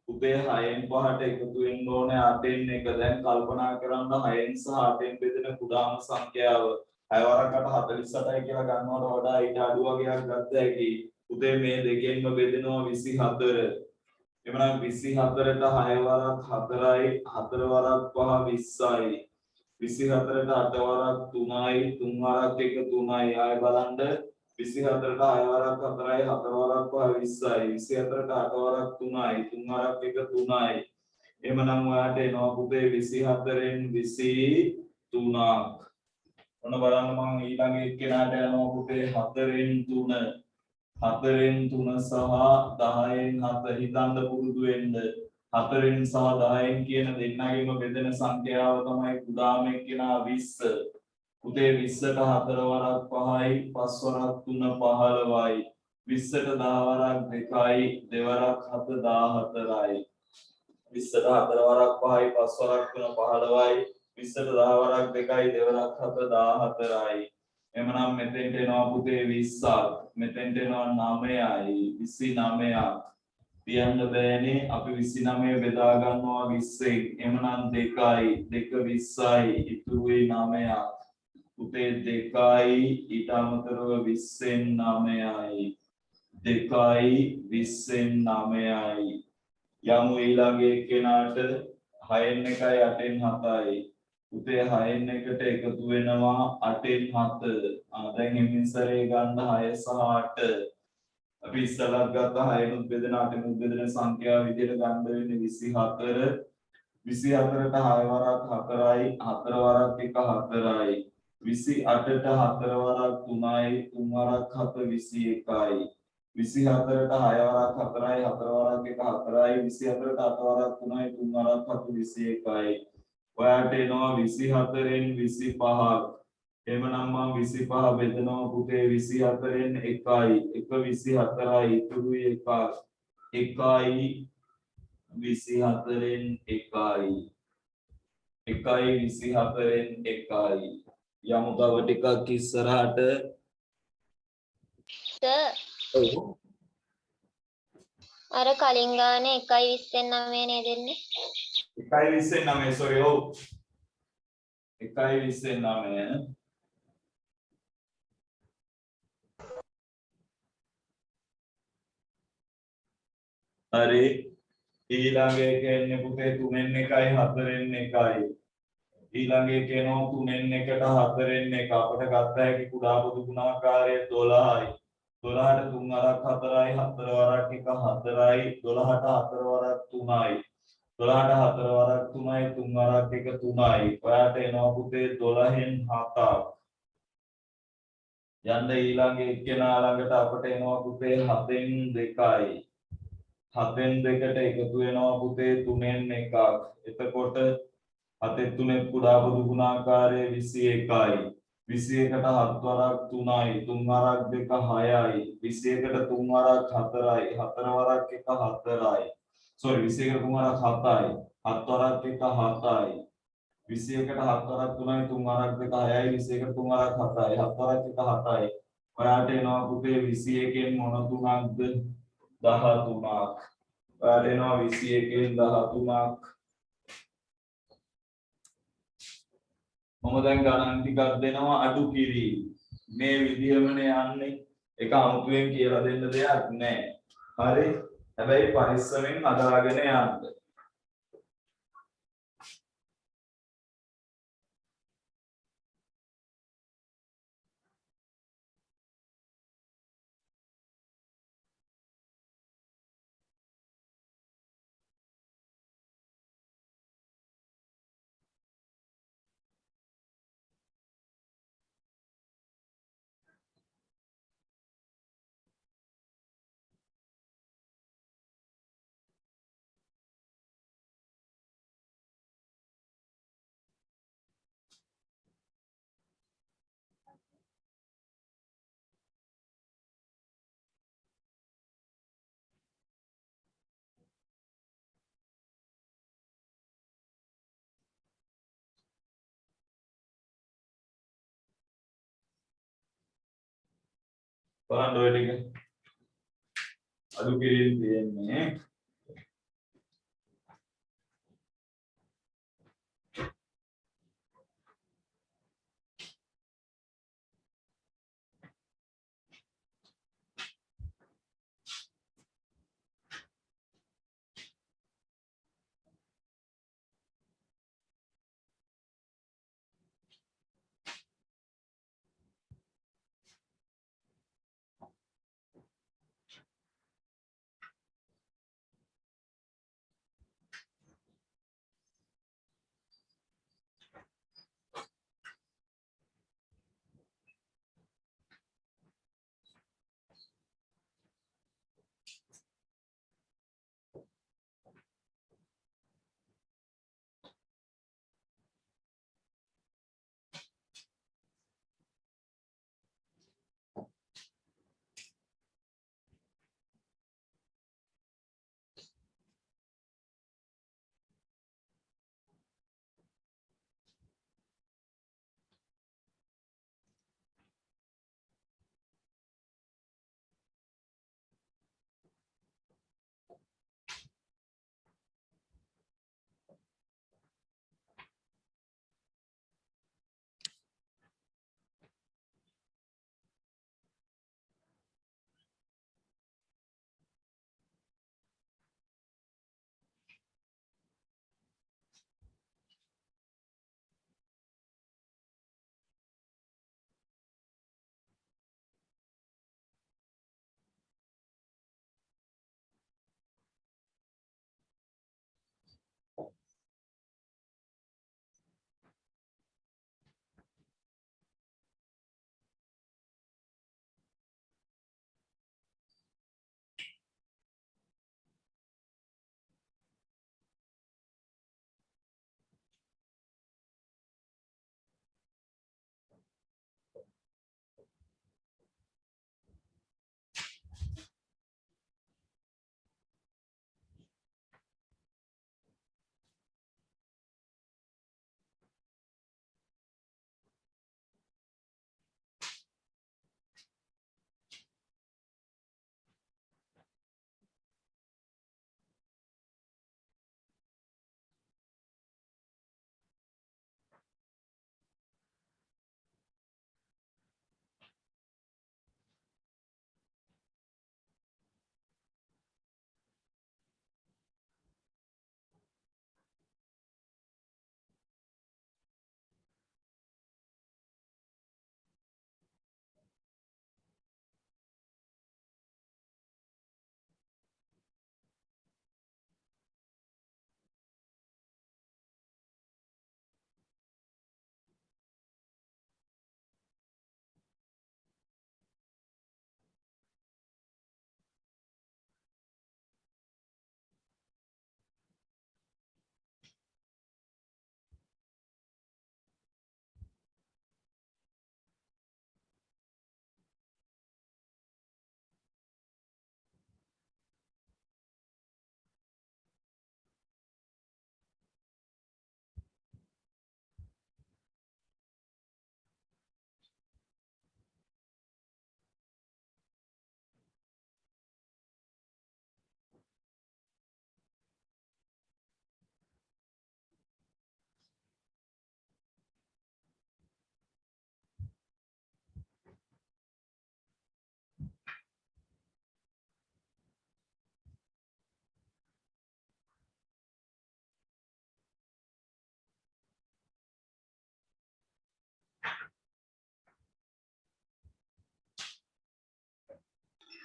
පුතේ 6න් 5ට එකතු වෙන්න ඕනේ 8න් 1. දැන් කල්පනා කරන්න 6න් සහ 8න් බෙදෙන කුඩාම සංඛ්‍යාව 6 වරකට 48යි කියලා ගන්නවට වඩා ඊට අඩු වගේක් ගත්ත හැකි. පුතේ මේ දෙකෙන්ම බෙදෙනවා 24. එමනම් 24ට 6 වරක් 4යි 4 වරක් 5 20යි. 24ට 8 වරක් 3යි 3 වරක් 1 3යි. ආයෙ බලන්න 24ට 6 වරක් 4යි 4 වරක් 5 20යි. 24ට 8 වරක් 3යි 3 වරක් 1 3යි. එමනම් ඔයාට එනවා පුතේ 24න් 23ක්. ඔන්න බලන්න මම ඊළඟ එක්කෙනාට යනවා පුතේ 4න් 3. 4න් 3 සහ 10න් 7 හිතන්න පුරුදු වෙන්න. 4න් සහ 10න් කියන දෙන්නගෙම බෙදෙන සංඛ්‍යාව තමයි කුඩාම එක්කෙනා 20. පුතේ 20ට 4 වරක් 5යි 5 වරක් 3 15යි. 20ට 10 වරක් 2යි 2 වරක් 7 14යි. 20ට 4 වරක් 5යි 5 වරක් 3 15යි. 20ට 10 වරක් 2යි 2 වරක් 7 14යි. එමනම් මෙතෙන්ට එනවා පුතේ 20ක්. මෙතෙන්ට එනවා 9යි 29ක්. තියන්න බෑනේ අපි 29 බෙදා ගන්නවා 20ෙන්. එමනම් 2යි 2 20යි ඉතුරුයි 9ක්. පුතේ 2යි ඊට අමතරව 20ෙන් 9යි. 2යි 20ෙන් 9යි. යමු ඊළඟ එක්කෙනාට 6න් 1යි 8න් 7යි. පුතේ 6න් 1ට එකතු වෙනවා 8න් 7. දැන් හිමින්සරේ ගන්න 6 සහ 8. අපි ඉස්සලක් ගත්ත 6නුත් බෙදෙන 8නුත් බෙදෙන සංඛ්‍යාව විදිහට ගන්න වෙන්නේ 24. 24ට 6 වරක් 4යි 4 වරක් 1 4යි. 28ට 4 වරක් 3යි 3 වරක් 7 21යි. 24ට 6 වරක් 4යි 4 වරක් 1 4යි. 24ට 8 වරක් 3යි 3 වරක් 7 21යි. ඔයාට එනවා 24න් 25ක්. එහෙමනම් මම 25 බෙදනවා පුතේ 24න් 1යි 1 24යි ඉතුරුයි 1ක්. 1යි 24න් 1යි 1යි 24න් 1යි. යමු තව ටිකක් ඉස්සරහට. සර් ඔව් අර කලින් ගානේ 1:29 නේද දෙන්නේ? 1:29 sorry ඔව් 1:29. හරි ඊළඟ එක එන්නේ පුතේ 3න් 1යි 4න් 1යි. ඊළඟ එක එනවා 3න් 1ට 4න් 1. අපිට ගත්ත හැකි කුඩා පොදු ගුණාකාරය 12යි. 12ට 3 වරක් 4යි 4 වරක් 1 4යි. 12ට 4 වරක් 3යි. 12ට 4 වරක් 3යි 3 වරක් 1 3යි. ඔයාට එනවා පුතේ 12න් 7ක්. යන්න ඊළඟ එක්කෙනා ළඟට අපිට එනවා පුතේ 7න් 2යි. 7න් 2ට එකතු වෙනවා පුතේ 3න් 1ක්. එතකොට 7 3 කුඩා පොදු ගුණාකාරය 21යි. 21ට 7 වරක් 3යි 3 වරක් 2 6යි. 21ට 3 වරක් 4යි 4 වරක් 1 4යි. sorry 21ට 3 වරක් 7යි 7 වරක් 1 7යි. 21ට 7 වරක් 3යි 3 වරක් 2 6යි. 21ට 3 වරක් 7යි 7 වරක් 1 7යි. ඔයාට එනවා පුතේ 21න් මොන තුනක්ද 13ක්. ඔයාට එනවා 21න් 13ක්. මම දැන් ගණන් ටිකක් දෙනවා අඩු කිරීම. මේ විදියමනේ යන්නේ. ඒක අමුතුවෙන් කියලා දෙන්න දෙයක් නැහැ. හරි හැබැයි පරිස්සමෙන් හදාගෙන යන්න. බලන්න ඔය ටික අඩු කිරීම තියෙන්නේ.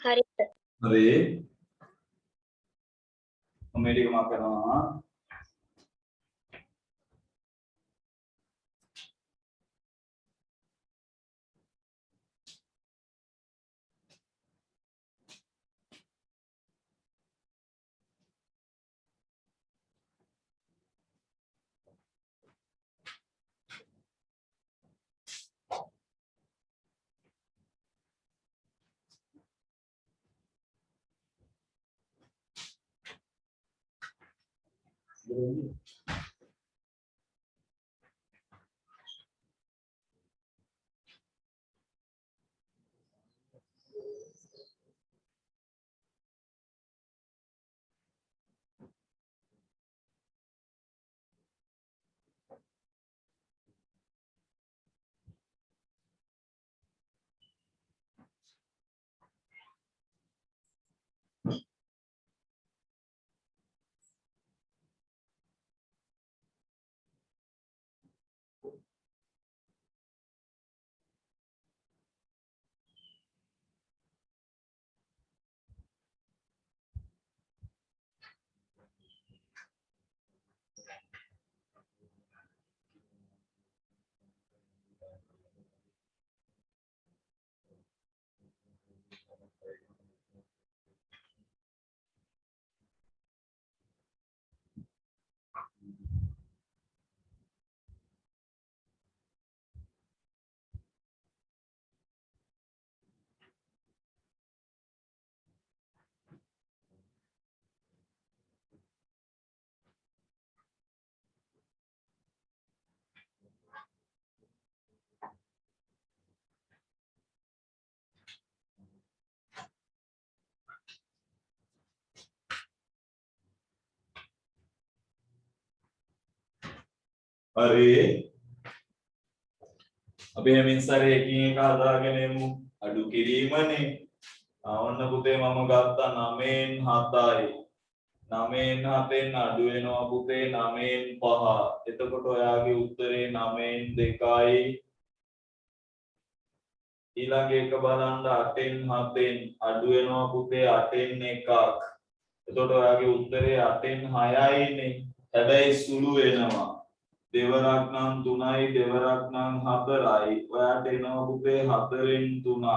හරිද? හරි මේ ටික මම කරනවා හරි අපි හැමින් සැරේ එකින් එක හදාගෙන යමු අඩු කිරීමනේ ආවන්න පුතේ මම ගත්තා 9න් 7යි 9න් 7න් අඩු වෙනවා පුතේ 9න් 5 එතකොට ඔයාගේ උත්තරේ 9න් 2යි ඊළඟ එක බලන්න 8න් 7න් අඩු වෙනවා පුතේ 8න් 1ක් එතකොට ඔයාගේ උත්තරේ 8න් 6යිනේ හැබැයි සුළු වෙනවා දෙවරක් නම් 3යි දෙවරක් නම් 4යි ඔයාට එනවා පුතේ 4න් 3ක්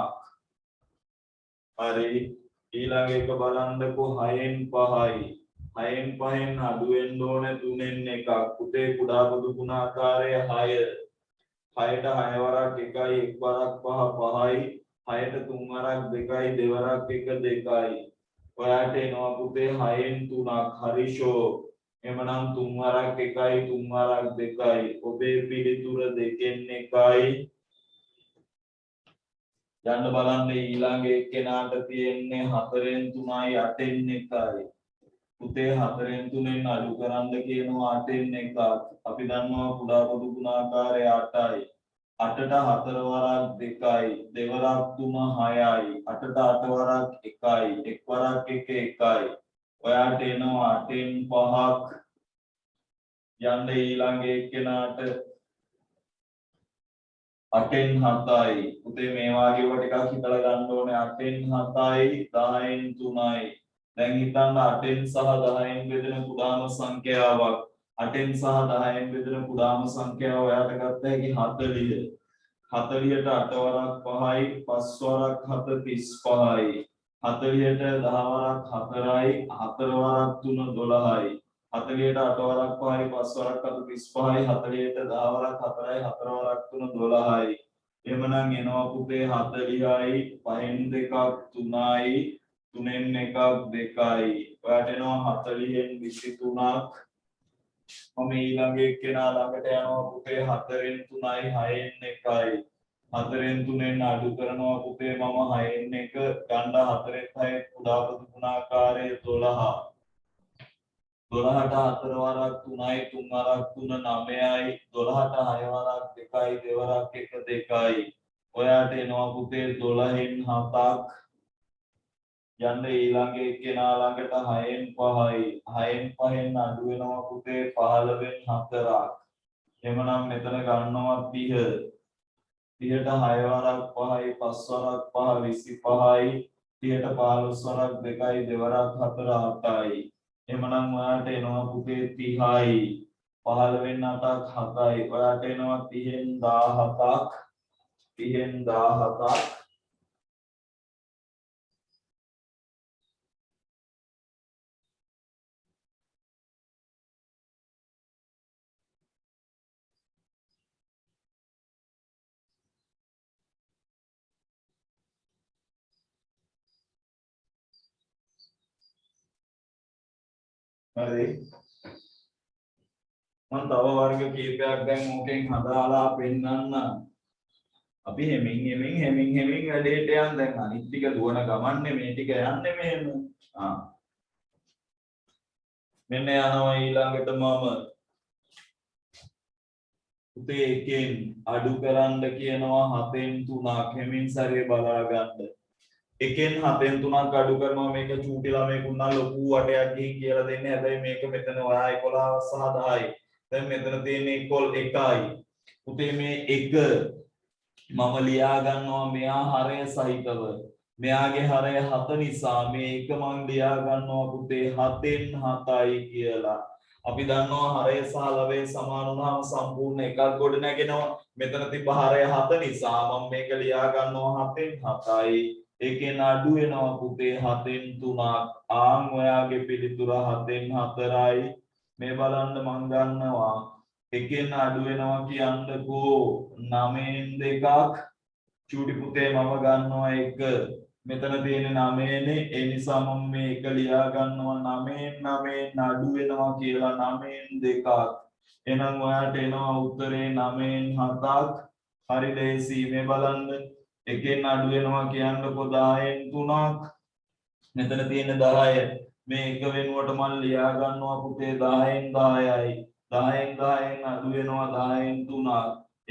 හරි ඊළඟ එක බලන්නකෝ 6න් 5යි 6න් 5න් අඩු වෙන්න ඕනේ 3න් 1ක් පුතේ කුඩා පොදු ගුණාකාරය 6 6ට 6 වරක් 1යි 1 වරක් 5 5යි 6ට 3 වරක් 2යි දෙවරක් 1 2යි ඔයාට එනවා පුතේ 6න් 3ක් හරිෂෝ එමනම් 3 වරක් 1යි 3 වරක් 2යි ඔබේ පිළිතුර 2න් 1යි යන්න බලන්න ඊළඟ එක්කෙනාට තියෙන්නේ 4න් 3යි 8න් 1යි පුතේ 4න් 3ෙන් අඩු කරන්න කියනවා 8න් 1ක් අපි දන්නවා කුඩා පොදු ගුණාකාරය 8යි 8ට 4 වරක් 2යි දෙවරක් 3 6යි 8ට 8 වරක් 1යි 1 වරක් 1 1යි ඔයාට එනවා 8න් 5ක් යන්න ඊළඟ එක්කෙනාට 8න් 7යි පුතේ මේ වාගේ වට ටිකක් හිතලා ගන්න ඕනේ 8න් 7යි 10න් 3යි දැන් හිතන්න 8න් සහ 10න් බෙදෙන කුඩාම සංඛ්‍යාවක් 8න් සහ 10න් බෙදෙන කුඩාම සංඛ්‍යාව ඔයාට ගත්ත හැකි 40 40ට 8 වරක් 5යි 5 වරක් 7 35යි 40ට 10 වරක් 4යි 4 වරක් 3 12යි 40ට 8 වරක් 5යි 5 වරක් 7 35යි 40ට 10 වරක් 4යි 4 වරක් 3 12යි එහෙමනම් එනවා පුතේ 40යි 5න් 2ක් 3යි 3න් 1ක් 2යි ඔයාට එනවා 40න් 23ක් මම ඊළඟ එක්කෙනා ළඟට යනවා පුතේ 4න් 3යි 6න් 1යි 4න් 3ෙන් අඩු කරනවා පුතේ මම 6න් 1 ගන්න 4න් 6 කුඩා පොදු ගුණාකාරය 12 12ට 4 වරක් 3යි 3 වරක් 3 9යි 12ට 6 වරක් 2යි දෙවරක් 1 2යි ඔයාට එනවා පුතේ 12න් 7ක් යන්න ඊළඟ එක්කෙනා ළඟට 6න් 5යි 6න් 5න් අඩු වෙනවා පුතේ 15න් 4ක් එhmenan මෙතන ගන්නවා 30 30ට 6 වරක් 5යි 5 වරක් 5 25යි 30ට 15 වරක් 2යි දෙවරක් 4 8යි. එහෙමනම් ඔයාට එනවා පුතේ 30යි. 15 වෙන් 8ක් 7යි. ඔයාට එනවා 30න් 17ක්. 30න් 17ක්. හරි. මම තව වර්ග කීපයක් දැන් ඕකෙන් හදාලා පෙන්නන්න. අපි හෙමින් වැඩේට යන්න දැන් අනිත් ටික දුවන ගමන්නේ මේ ටික යන්නේ මෙහෙම. මෙන්න යනවා ඊළඟට මම පුතේ එකෙන් අඩු කරන්න කියනවා 7න් 3ක් හෙමින් සැරේ බලා ගන්න. එකෙන් 7න් 3ක් අඩු කරනවා මේක චූටි ළමයෙකුට නම් ලොකු වටයක් ගිහින් කියලා දෙන්නේ. හැබැයි මේක මෙතන ඔයා 11 සහ 10යි. දැන් මෙතන තියෙන්නේ 1යි. පුතේ මේ 1 මම ලියා ගන්නවා මෙයා හරය සහිතව. මෙයාගේ හරය 7 නිසා මේ 1 මම ලියා ගන්නවා පුතේ 7න් 7යි කියලා. අපි දන්නවා හරය සහ ලවය සමාන වුණාම සම්පූර්ණ එකක් ගොඩ නැගෙනවා. මෙතන තිබ්බ හරය 7 නිසා මම මේක ලියා ගන්නවා 7න් 7යි. ඒකෙන් අඩු වෙනවා පුතේ 7න් 3ක්. ආන් ඔයාගේ පිළිතුර 7න් 4යි. මේ බලන්න මම ගන්නවා එකෙන් අඩු වෙනවා කියන්නකෝ 9න් 2ක්. චූටි පුතේ මම ගන්නවා 1. මෙතන තියෙන 9නේ. ඒ නිසා මම මේ 1 ලියා ගන්නවා 9න් අඩු වෙනවා කියලා 9න් 2ක්. එහෙනම් ඔයාට එනවා උත්තරේ 9න් 7ක්. හරි ලේසි. මේ බලන්න එකෙන් අඩු වෙනවා කියන්නකෝ 10න් 3ක්. මෙතන තියෙන 10 මේ 1 වෙනුවට මම ලියා ගන්නවා පුතේ 10න් 10යි. 10න් 10න් අඩු වෙනවා 10න් 3ක්.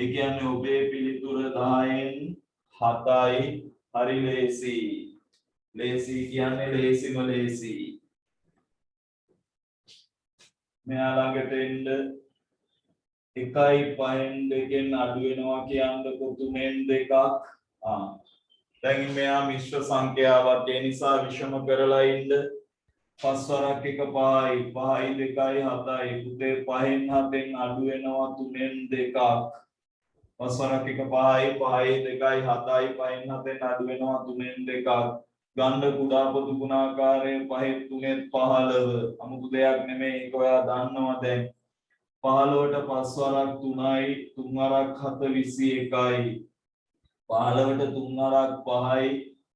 ඒ කියන්නේ ඔබේ පිළිතුර 10න් 7යි. හරි ලේසි. ලේසි කියන්නේ ලේසිම ලේසි. මෙයා ළඟට එන්න 1යි 5න් 2කින් අඩු වෙනවා කියන්නකෝ 3න් 2ක්. දැන් මෙයා මිශ්‍ර සංඛ්‍යාවක්. ඒ නිසා විෂම කරලා ඉන්න. 5 වරක් 1 5යි. 5යි 2යි 7යි. පුතේ 5න් 7න් අඩු වෙනවා 3න් 2ක්. 5 වරක් 1 5යි. 5යි 2යි 7යි. 5න් 7න් අඩු වෙනවා 3න් 2ක්. ගණ්ඩ කුඩා පොදු ගුණාකාරය 5න් 3න් 15. අමුතු දෙයක් නෙමෙයි. ඒක ඔයා දන්නවා දැන්. 15ට 5 වරක් 3යි. 3 වරක් 7 21යි. 15ට 3 වරක් 5යි.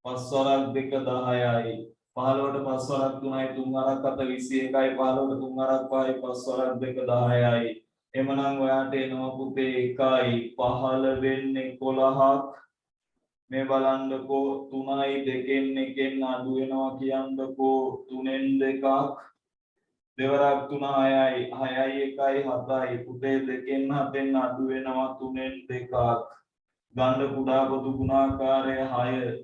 5 වරක් 2 10යි. 15ට 5 වරක් 3යි. 3 වරක් 7 21යි. 15ට 3 වරක් 5යි. 5 වරක් 2 10යි. එමනම් ඔයාට එනවා පුතේ 1යි 15න් 11ක්. මේ බලන්නකෝ 3යි 2කින් 1කින් අඩු වෙනවා කියන්නකෝ 3න් 2ක්. දෙවරක් 3 6යි 6යි 1යි 7යි. පුතේ 2කින් 7න් අඩු වෙනවා 3න් 2ක්. ගණ්ඩ කුඩා පොදු ගුණාකාරය 6.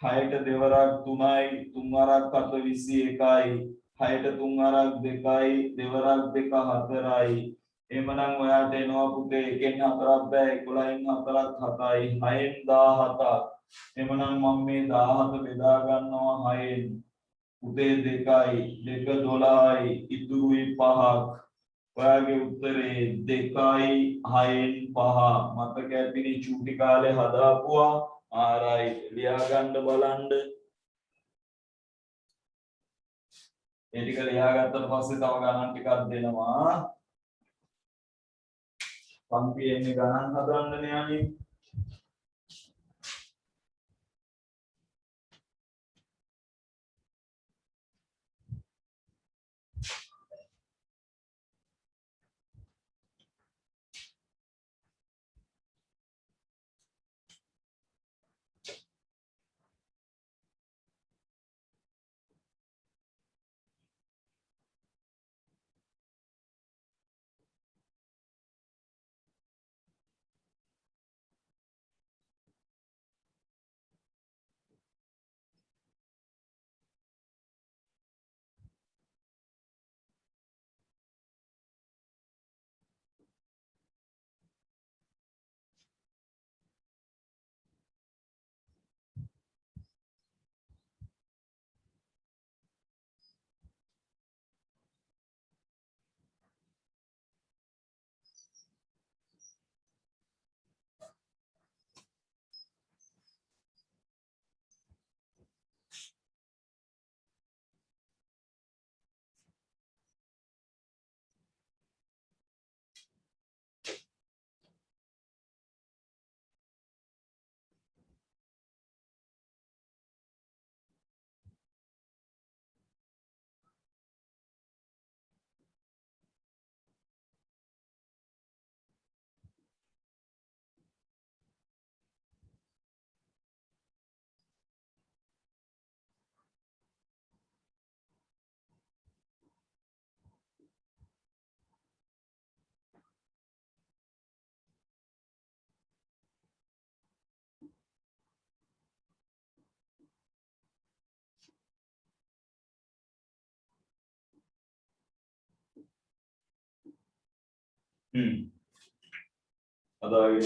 6ට දෙවරක් 3යි. 3 වරක් 7 21යි. 6ට 3 වරක් 2යි. දෙවරක් 2 4යි. එමනම් ඔයාට එනවා පුතේ 1න් 4ක් බෑ 11න් 4ක් 7යි. 6න් 17ක්. එමනම් මම මේ 17 බෙදා ගන්නවා 6න්. පුතේ 2යි 2 12යි. ඉතුරුයි 5ක්. ඔයාගේ උත්තරේ 2යි 6න් 5. මතක ඇතිනේ චූටි කාලේ හදාපුවා. ආරයි ලියා ගන්න බලන්න. ඒ ටික ලියා ගත්තට පස්සේ තව ගණන් ටිකක් දෙනවා. පන්තියෙන් ගණන් හදන්නනේ අනේ. අදාගෙන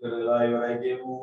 කරලා ඉවරයි කියමු.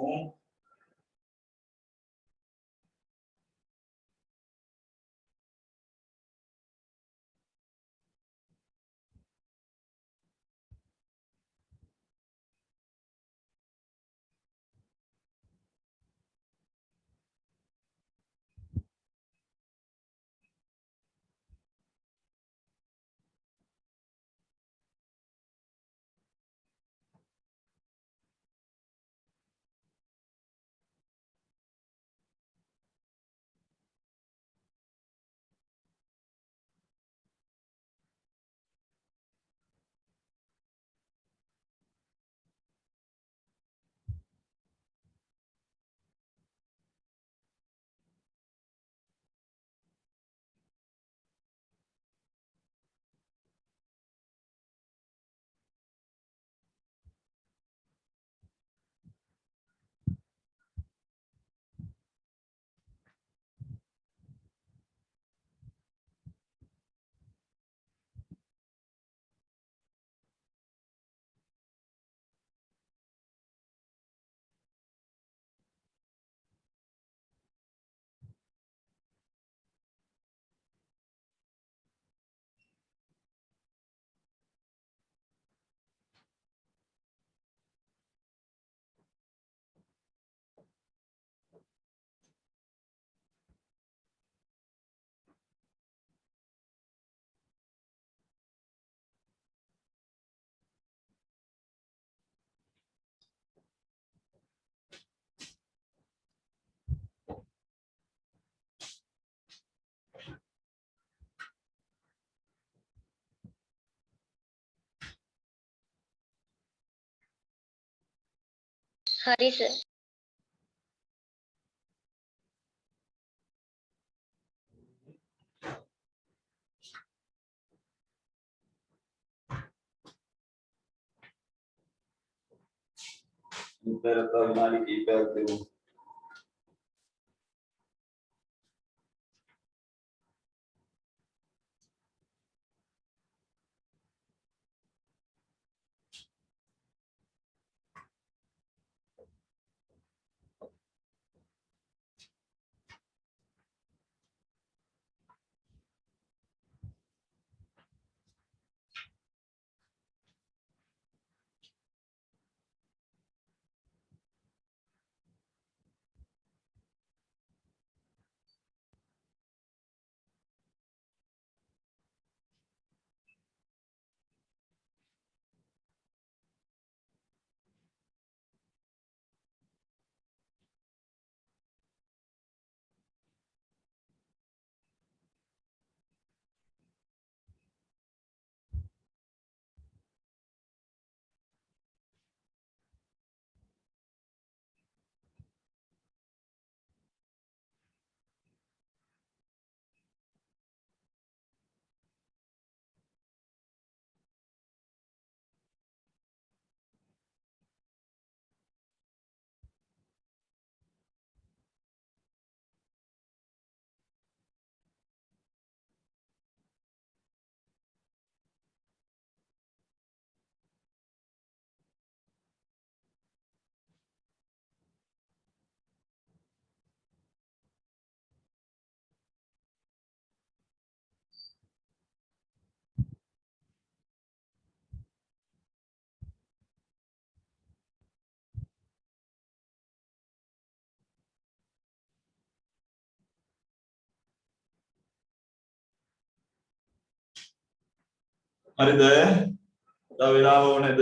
හරි සර්. උත්තර තව විනාඩි කිහිපයක් දෙමු. හරිද? තව වෙලාව ඕනේද?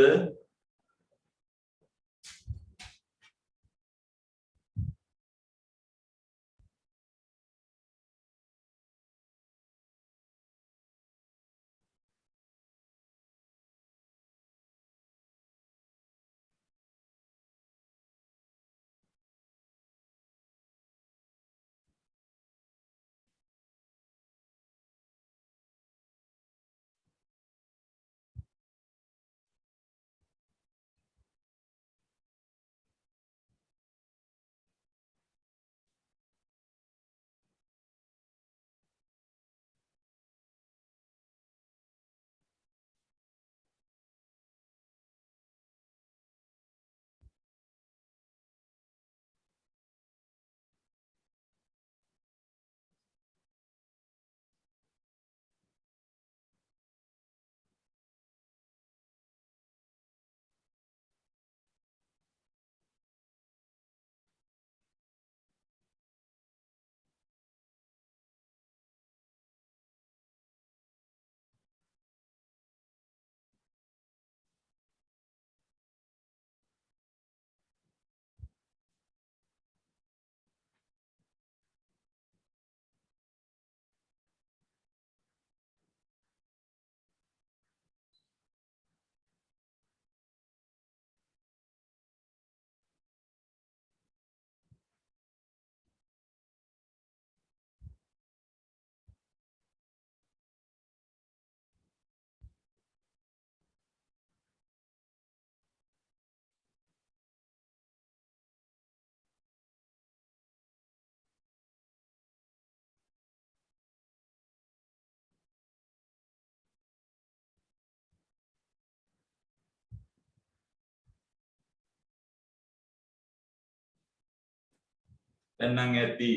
දැන් නම් ඇති.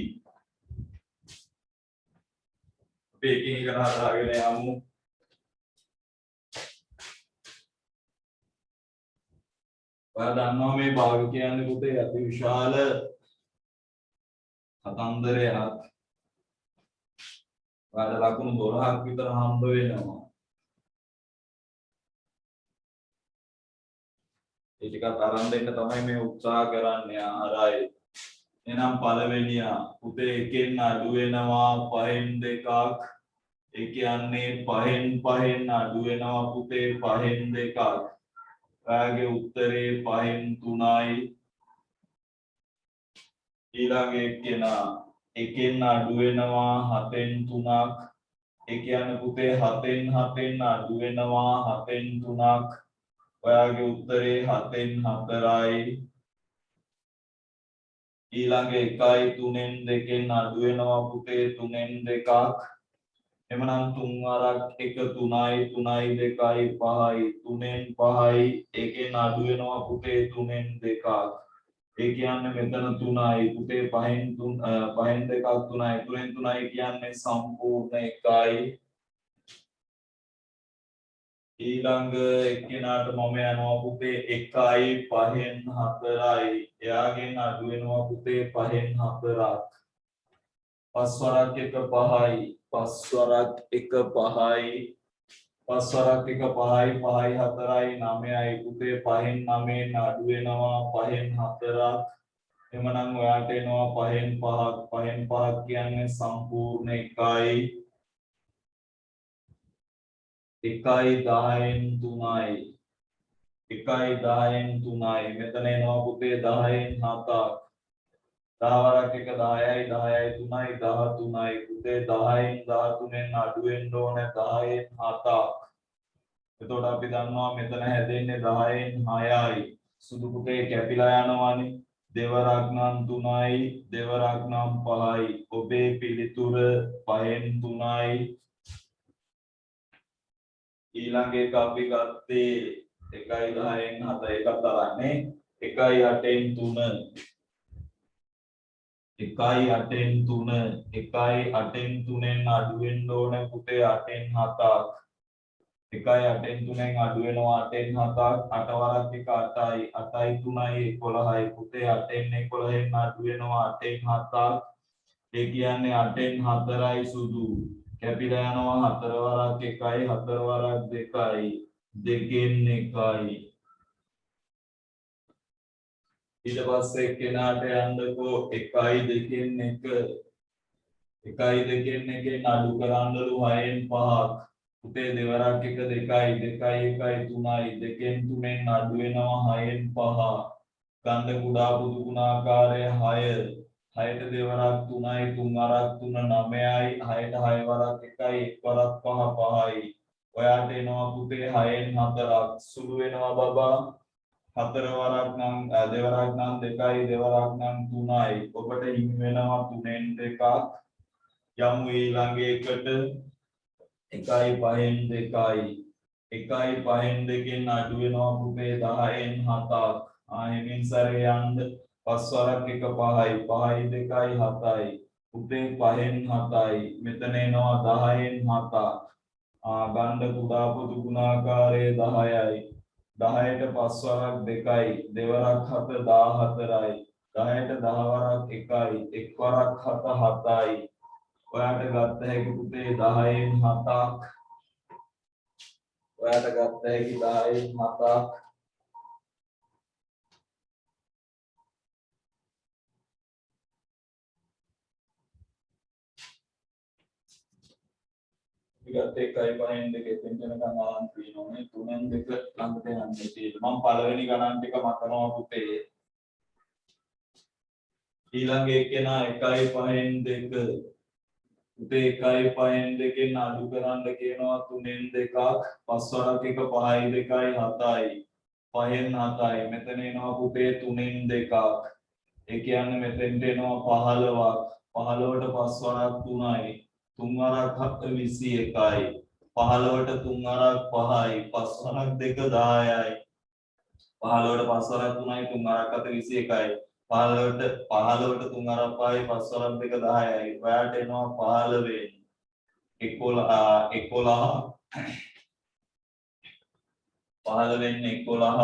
අපි එකින් එක හදාගෙන යමු. ඔයා දන්නවා මේ භාග කියන්නේ පුතේ අති විශාල කතන්දරයක්. ඔයාලට ලකුණු 12ක් විතර හම්බ වෙනවා. ඒ ටිකත් අරන් දෙන්න තමයි මේ උත්සාහ කරන්නේ ආරයි. එනම් පළවෙනියා පුතේ එකෙන් අඩු වෙනවා 5න් 2ක්. ඒ කියන්නේ 5න් අඩු වෙනවා පුතේ 5න් 2ක්. ඔයාගේ උත්තරේ 5න් 3යි. ඊළඟ එක්කෙනා එකෙන් අඩු වෙනවා 7න් 3ක්. ඒ කියන්නේ පුතේ 7න් 7න් අඩු වෙනවා 7න් 3ක්. ඔයාගේ උත්තරේ 7න් 4යි. ඊළඟ 1යි 3න් 2න් අඩු වෙනවා පුතේ 3න් 2ක්. එමනම් 3 වරක් 1 3යි 3යි 2යි 5යි 3න් 5යි. ඒකෙන් අඩු වෙනවා පුතේ 3න් 2ක්. ඒ කියන්නේ මෙතන 3යි පුතේ 5න් 2ක් 3යි 3න් 3යි කියන්නේ සම්පූර්ණ 1යි. ඊළඟ එක්කෙනාට මම යනවා පුතේ 1යි 5න් 4යි. එයාගෙන් අඩු වෙනවා පුතේ 5න් 4ක්. 5 වරක් 1 5යි 5 වරක් 1 5යි 5 වරක් 1 5යි 5යි 4යි 9යි පුතේ 5න් 9න් අඩු වෙනවා 5න් 4ක්. එමනම් ඔයාට එනවා 5න් 5ක්. 5න් 5ක් කියන්නේ සම්පූර්ණ 1යි. 1යි 10න් 3යි 1යි 10න් 3යි. මෙතන එනවා පුතේ 10න් 7ක්. 10 වරක් 1 10යි 10යි 3යි 13යි. පුතේ 10න් 13න් අඩු වෙන්න ඕනේ 10න් 7ක්. එතකොට අපි දන්නවා මෙතන හැදෙන්නේ 10න් 6යි. සුදු පුතේ කැපිලා යනවානේ. දෙවරක් නම් 3යි දෙවරක් නම් 5යි. ඔබේ පිළිතුර 5න් 3යි. ඊළඟ එක අපි ගත්තේ 1යි 10න් 7 එකක් තරන්නේ 1යි 8න් 3 1යි 8න් 3 1යි 8න් 3ෙන් අඩු වෙන්න ඕනේ පුතේ 8න් 7ක්. 1යි 8න් 3ෙන් අඩු වෙනවා 8න් 7ක්. 8 වරක් 1 8යි 8යි 3යි 11යි. පුතේ 8න් 11න් අඩු වෙනවා 8න් 7ක්. ඒ කියන්නේ 8න් 4යි සුදු. කැපිලා යනවා 4 වරක් 1යි 4 වරක් 2යි 2න් 1යි. ඊට පස්සේ කෙනාට යන්නකෝ 1යි 2න් 1 1යි 2න් 1න් අඩු කරන්නලු 6න් 5ක්. පුතේ දෙවරක් 1 2යි 2යි 1යි 3යි 2න් 3ෙන් අඩු වෙනවා 6න් 5. ගන්න කුඩා පුදු ගුණාකාරය 6. 6ට දෙවරක් 3යි 3 වරක් 3 9යි 6ට 6 වරක් 1යි 1 වරක් 5 5යි. ඔයාට එනවා පුතේ 6න් 4ක්. සුළු වෙනවා බබා. 4 වරක් නම් දෙවරක් නම් 2යි දෙවරක් නම් 3යි. ඔබට හිමි වෙනවා 3න් 2ක්. යමු ඊළඟ එකට 1යි 5න් 2යි 1යි 5න් 2න් අඩු වෙනවා පුතේ 10න් 7ක්. ආයෙමින් සැරේ යන්න 5 වරක් 1 5යි 5යි 2යි 7යි. පුතේ 5න් 7යි. මෙතන එනවා 10න් 7ක්. ගන්න කුඩා පොදු ගුණාකාරය 10යි. 10ට 5 වරක් 2යි දෙවරක් 7 14යි. 10ට 10 වරක් 1යි 1 වරක් 7 7යි. ඔයාට ගත්ත හැකි පුතේ 10න් 7ක්. ඔයාට ගත්ත හැකි 10න් 7ක්. විගත 1යි 5න් 2 දෙන්නකම් ආවන් තියෙනෝනේ 3න් 2 ළඟට යන්න තියෙනවා. මම පළවෙනි ගණන් ටික මතනවා පුතේ. ඊළඟ එකේනා 1යි 5න් 2 පුතේ 1යි 5න් 2න් අඩු කරන්න කියනවා 3න් 2ක්. 5 වරක් 1 5යි 2යි 7යි. 5න් 7යි. මෙතන එනවා පුතේ 3න් 2ක්. ඒ කියන්නේ මෙතෙන්ට එනවා 15ක්. 15ට 5 වරක් 3යි. 3 වරක් 7 21යි. 15ට 3 වරක් 5යි. 5 වරක් 2 10යි. 15ට 5 වරක් 3යි. 3 වරක් 7 21යි. 15ට 3 වරක් 5යි. 5 වරක් 2 10යි. ඔයාට එනවා 15 වෙනි. 11 15 වෙන්නේ 11ක්.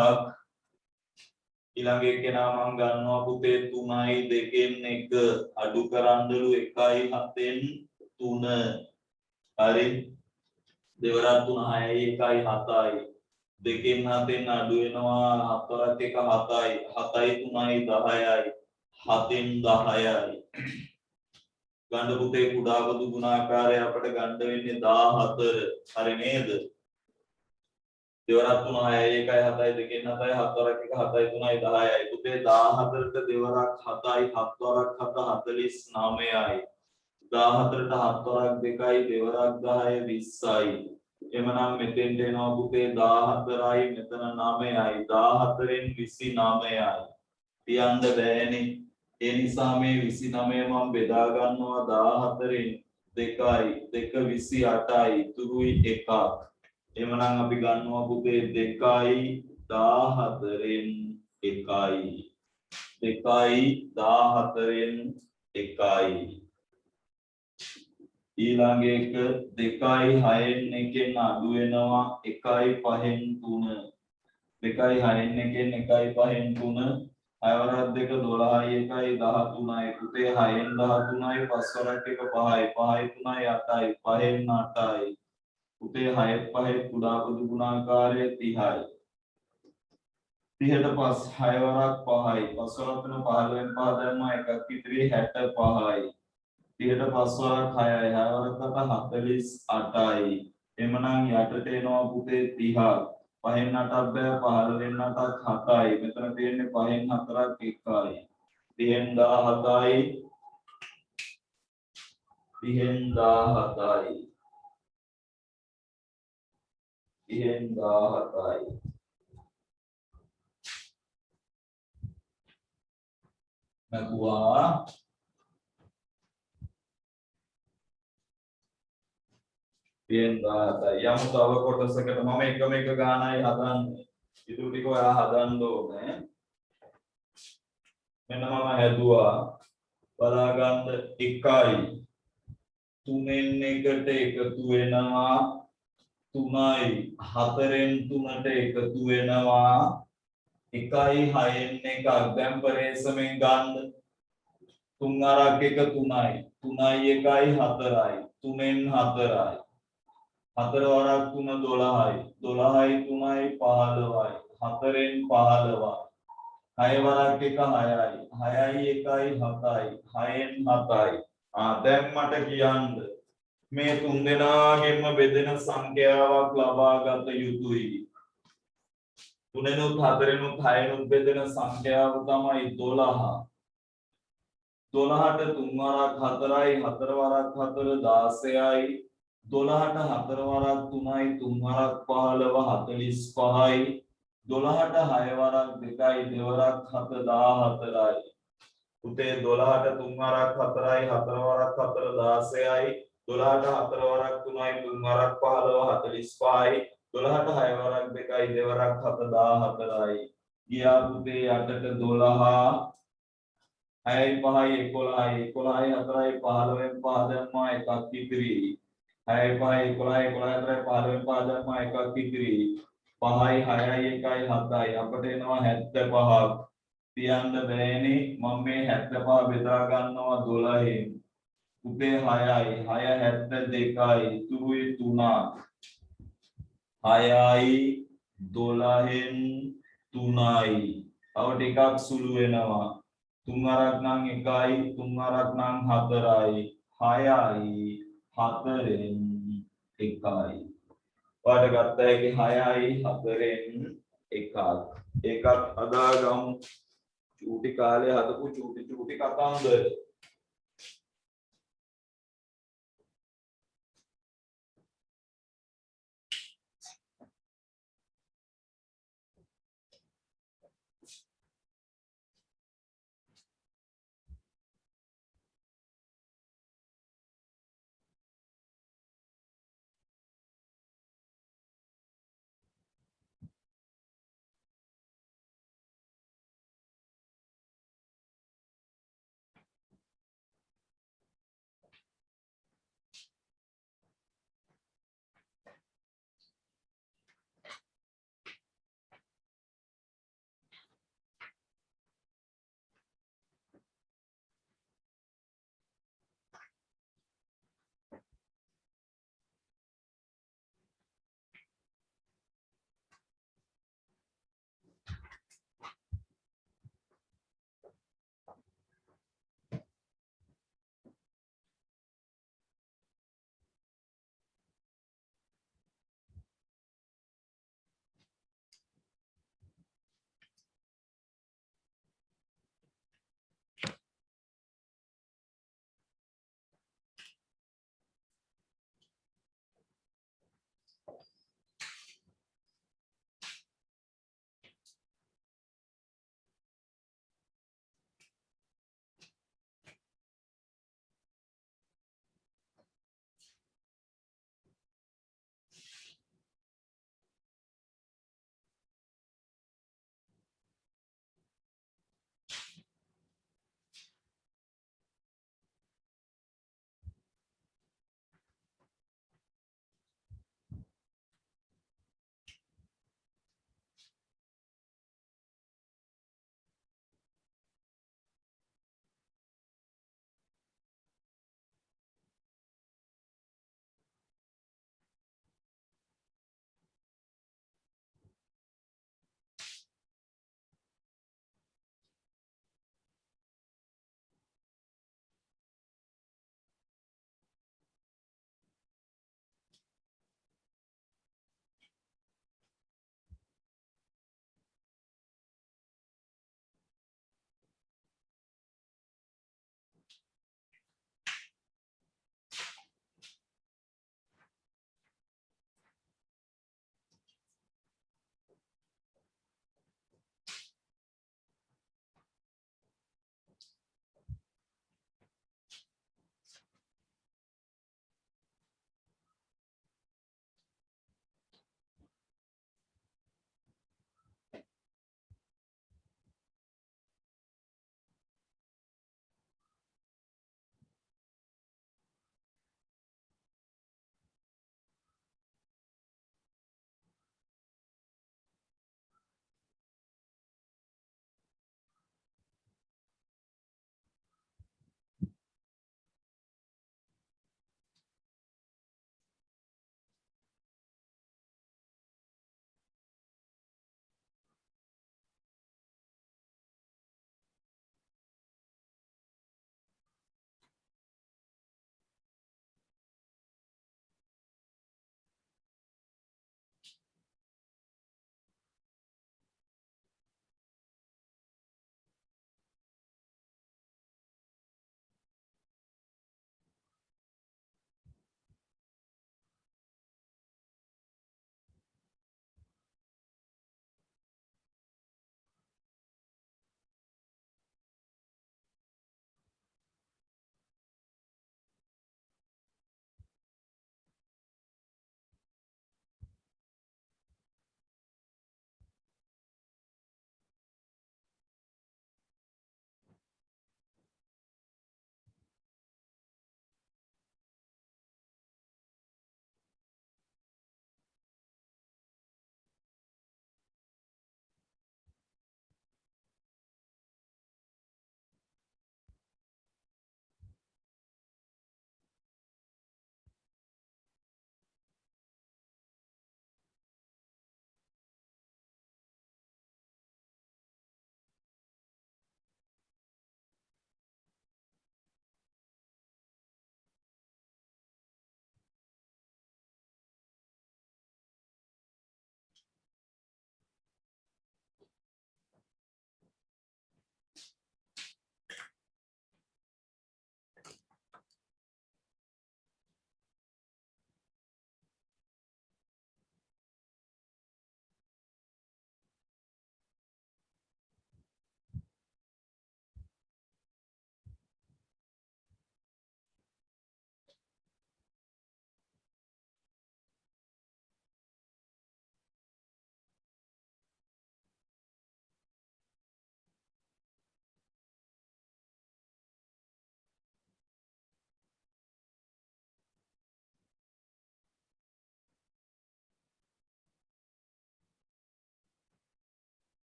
ඊළඟ එකේනා මම ගන්නවා පුතේ 3යි 2න් 1 අඩු කරන්නලු 1යි 7න් 3. හරි. දෙවරක් 3 6යි 1යි 7යි. 2න් 7න් අඩු වෙනවා 7 වරක් 1 7යි. 7යි 3යි 10යි. 7න් 10යි. ගන්න පුතේ කුඩා පොදු ගුණාකාරය අපිට ගන්න වෙන්නේ 14. හරි නේද? දෙවරක් 3යි 1යි 7යි 2කින් 7යි 7 වරක් 1 7යි 3යි 10යි පුතේ 14ට දෙවරක් 7යි 7 වරක් 7 49යි 14ට 7 වරක් 2යි දෙවරක් 10 20යි එමනම් මෙතෙන්ට එනවා පුතේ 14යි මෙතන 9යි 14න් 29යි තියන්න බෑනේ ඒ නිසා මේ 29 මම බෙදා ගන්නවා 14න් 2යි 2 28යි ඉතුරුයි 1ක් එමනම් අපි ගන්නවා පුතේ 2යි 14න් 1යි 2යි 14න් 1යි ඊළඟ එක 2යි 6න් 1න් අඩු වෙනවා 1යි 5න් 3 2යි 6න් 1න් 1යි 5න් 3 6 වරක් 2 12යි 1යි 13යි පුතේ 6න් 13යි 5 වරක් 1 5යි 5යි 3යි 8යි 5න් 8යි පුතේ 6 5 කුඩා පොදු ගුණාකාරය 30යි 30ට 5 6 වරක් 5යි 5 වරක් වෙන 15න් 5 දැම්මා එකක් ඉතිරි 65යි 30ට 5 වරක් 6යි 6 වරක් 48යි එමනම් යටට එනවා පුතේ 30ක් 5න් 8ක් බෑ 15න් 8ක් 7යි මෙතන තියෙන්නේ 5න් 4ක් 1යි 30න් 17යි 30න් 17යි 30න් 17යි නැතුවා යමු තව කොටසකට මම එකම එක ගානයි හදන්නේ. ඉතුරු ටික ඔයා හදන්න ඕනේ. මෙන්න මම හැදුවා බලා ගන්න 1යි 3න් 1ට එකතු වෙනවා 3යි 4න් 3ට එකතු වෙනවා 1යි 6න් 1ක් දැන් පරේසමෙන් ගන්න 3 අරක් 1 3යි 3යි 1යි 4යි 3න් 4යි 4 වරක් 3 12යි 12යි 3යි 15යි 4න් 15යි 6 වරක් 1 6යි 6යි 1යි 7යි 6න් 7යි දැන් මට කියන්න මේ තුන් දෙනාගෙන්ම බෙදෙන සංඛ්‍යාවක් ලබා ගත යුතුයි 3නුත් 4නුත් 6නුත් බෙදෙන සංඛ්‍යාව තමයි 12 12ට 3 වරක් 4යි 4 වරක් 4 16යි 12ට 4 වරක් 3යි 3 වරක් 15 45යි 12ට 6 වරක් 2යි 2 වරක් 7 14යි පුතේ 12ට 3 වරක් 4යි 4 වරක් 4 16යි 12ට 4 වරක් 3යි 3 වරක් 15 45යි 12ට 6 වරක් 2යි 2 වරක් 7 14යි ගියා පුතේ යටට 12 6යි 5යි 11යි 11යි 4යි 15න් 5 දැම්මා එකක් ඉතිරි 6යි 5යි 11යි 11යි 4යි 15න් 5 දැම්මා එකක් ඉතිරි 5යි 6යි 1යි 7යි අපට එනවා 75ක් තියන්න බෑනේ මම මේ 75 බෙදා ගන්නවා 12න් පුතේ 6යි 6 72යි ඉතුරුයි 3ක් 6යි 12න් 3යි තව ටිකක් සුළු වෙනවා 3 වරක් නම් 1යි 3 වරක් නම් 4යි 6යි 4න් 1යි ඔයාලට ගත්ත එකේ 6යි 4න් 1ක් ඒකත් අදාගමු චූටි කාලේ හදපු චූටි කතන්දර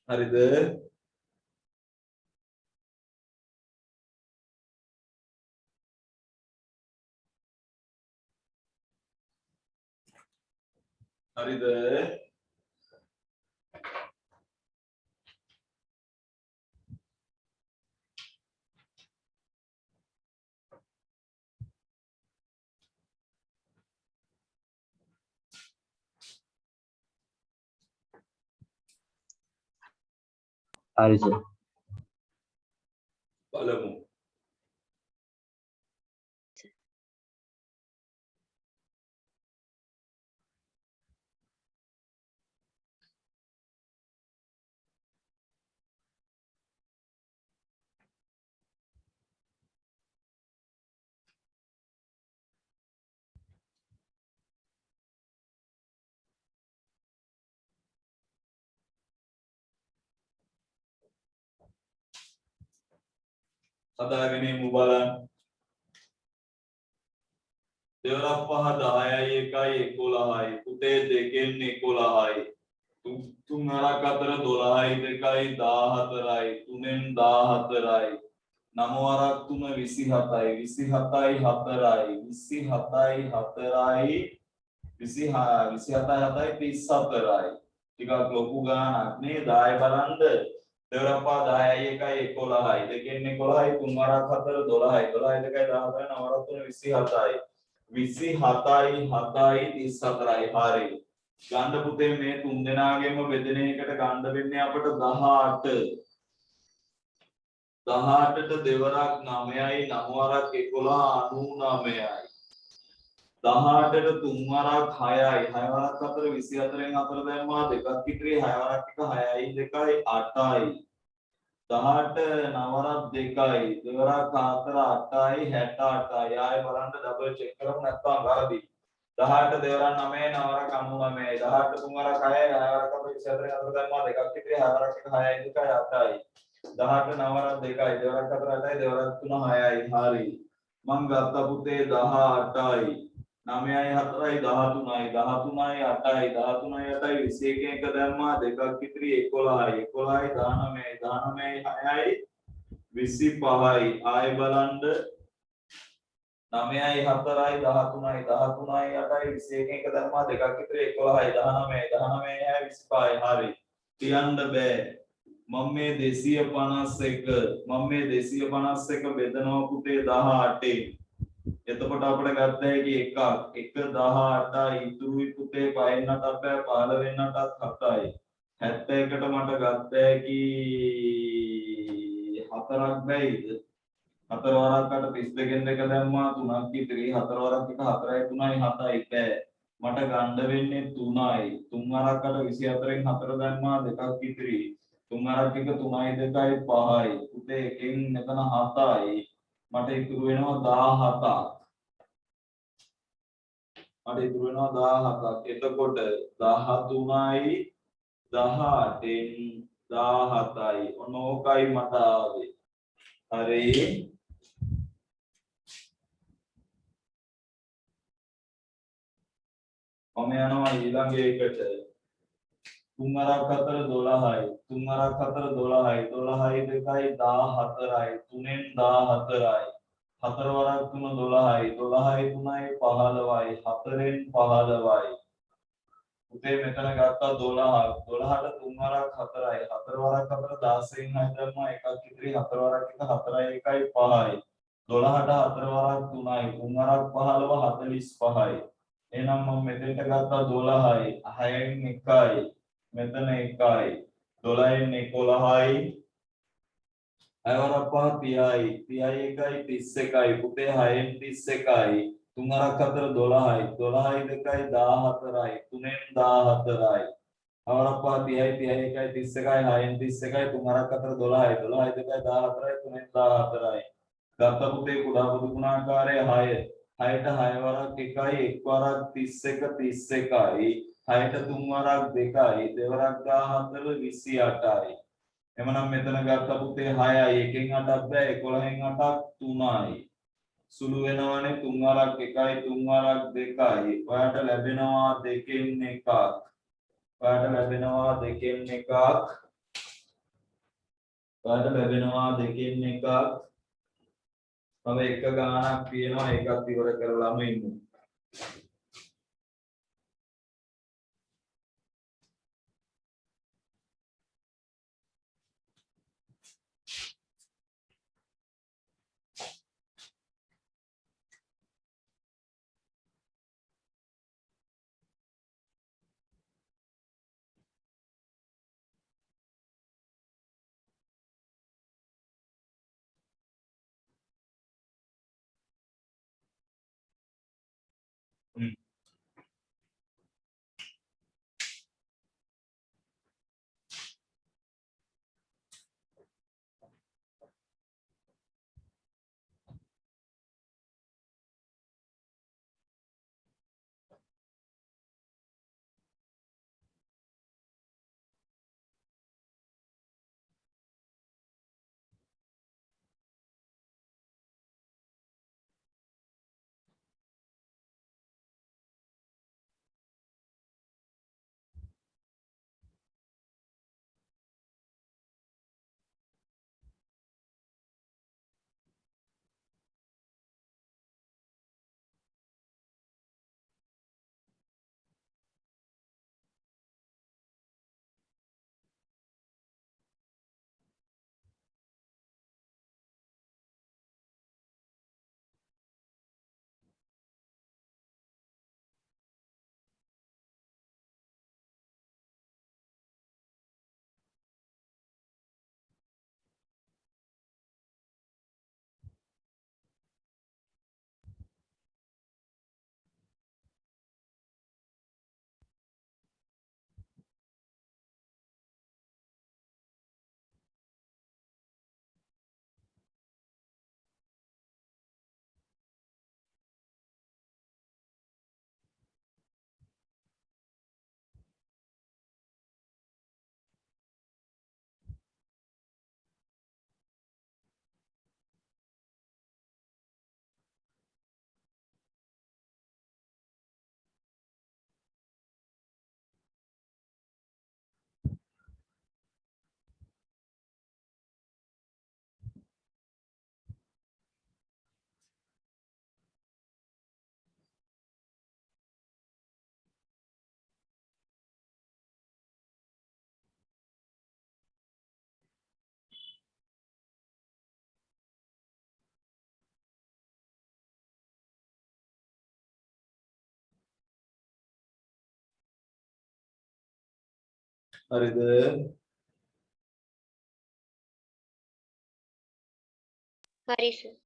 හරිද? හරිද? හරි සර්. බලමු. හදාගෙන ඉමු බලන්න. දෙවරක් පහ 10යි 1යි 11යි. පුතේ දෙකෙන් 11යි. තුන් හරක් අතර 12යි 2යි 14යි. තුනෙන් 14යි. නම වරක් 3 27යි. 27යි 4යි. 27යි 4යි. 27යි 34යි. ටිකක් ලොකු ගානක් නේද? ආයෙ බලන්න. දෙවරක් පහ 10යි 1යි 11යි. දෙකෙන් 11යි. තුන් වරක් 4 12යි. 12යි 2යි 14යි. නම වරක් 3 27යි. 27යි 7යි 34යි. හරි. ගන්න පුතේ මේ තුන් දෙනාගෙම බෙදෙන එකට ගන්න වෙන්නේ අපිට 18. 18ට දෙවරක් 9යි 9 වරක් 11 99යි. 18ට තුන් වරක් 6යි 6 වරක් 4 24න් 4 දැම්මා දෙකක් ඉතිරි 6 වරක් 1 6යි 2යි 8යි. 18 9 වරක් 2යි දෙවරක් 4 8යි 68යි. ආයෙ බලන්න ඩබල් චෙක් කරමු නැත්නම් වැරදි. 18 දෙවරක් 9යි 9 වරක් 99යි. 18 තුන් වරක් 6යි 6 වරක් 4 24න් 4 දැම්මා දෙකක් ඉතිරි 6 වරක් 1 6යි 2යි 8යි. 18 9 වරක් 2යි දෙවරක් 4 8යි දෙවරක් 3 6යි. හරි. මං ගත්ත පුතේ 18යි 9යි 4යි 13යි 13යි 8යි 13යි 8යි 21 එක දැම්මා දෙකක් ඉතිරි 11යි 11යි 19යි 19යි 6යි 25යි. ආයෙ බලන්න 9යි 4යි 13යි 13යි 8යි 21 එක දැම්මා දෙකක් ඉතිරි 11යි 19යි 19යි 6යි 25යි. හරි. තියන්න බෑ. මම මේ 251 බෙදනවා පුතේ 18න්. එතකොට අපිට ගත්ත හැකි එකක් 1 18යි ඉතුරුයි පුතේ 5න් 8ක් බෑ 15න් 8ක් 7යි. 71ට මට ගත්ත හැකි 4ක් බෑයිද? 4 වරක් 8 32න් 2 දැම්මා 3ක් ඉතිරි 4 වරක් 1 4යි 3යි 7යි බෑ. මට ගන්න වෙන්නේ 3යි. 3 වරක් 8 24න් 4 දැම්මා දෙකක් ඉතිරි 3 වරක් 1 3යි 2යි 5යි. පුතේ එකෙන් මෙතන 7යි. මට ඉතුරු වෙනවා 17ක්. මට ඉතුරු වෙනවා 17ක්. එතකොට 13යි 18න් 17යි. ඔන්න ඕකයි මට ආවේ. හරි. මම යනවා ඊළඟ එකට. 3 වරක් 4 12යි. 3 වරක් 4 12යි. 12යි 2යි 14යි. 3ෙන් 14යි. 4 වරක් 3 12යි. 12යි 3යි 15යි. 4ෙන් 15යි. පුතේ මෙතන ගත්තා 12ක්. 12ට 3 වරක් 4යි. 4 වරක් 4 16න් 6 දැම්මා එකක් ඉතිරි 4 වරක් 1 4යි 1යි 5යි. 12ට 4 වරක් 3යි. 3 වරක් 15 45යි. එහෙනම් මම මෙතෙන්ට ගත්තා 12යි. 6න් 1යි. මෙතන 1යි. 12න් 11යි. 6 වරක් 5 30යි. 30යි 1යි 31යි. පුතේ 6න් 31යි. 3 වරක් 4 12යි. 12යි 2යි 14යි. 3ෙන් 14යි. 6 වරක් 5 30යි 31යි 31යි 6න් 31යි. 3 වරක් 4 12යි. 12යි 2යි 14යි. 3ෙන් 14යි. ගත්ත පුතේ කුඩා පොදු ගුණාකාරය 6. 6ට 6 වරක් 1යි 1 වරක් 31 31යි. 6ට 3 වරක් 2යි දෙවරක් 14 28යි. එමනම් මෙතන ගත්ත පුතේ 6යි 1න් 8ක් බෑ 11න් 8ක් 3යි. සුළු වෙනවනේ 3 වරක් 1යි 3 වරක් 2යි. ඔයාට ලැබෙනවා 2න් 1ක්. ඔයාට ලැබෙනවා 2න් 1ක්. ඔයාලට ලැබෙනවා දෙකෙන් එකක්. මම එක ගානක් කියනවා ඒකත් ඉවර කරලාම ඉමු. හරිද? හරි සර්.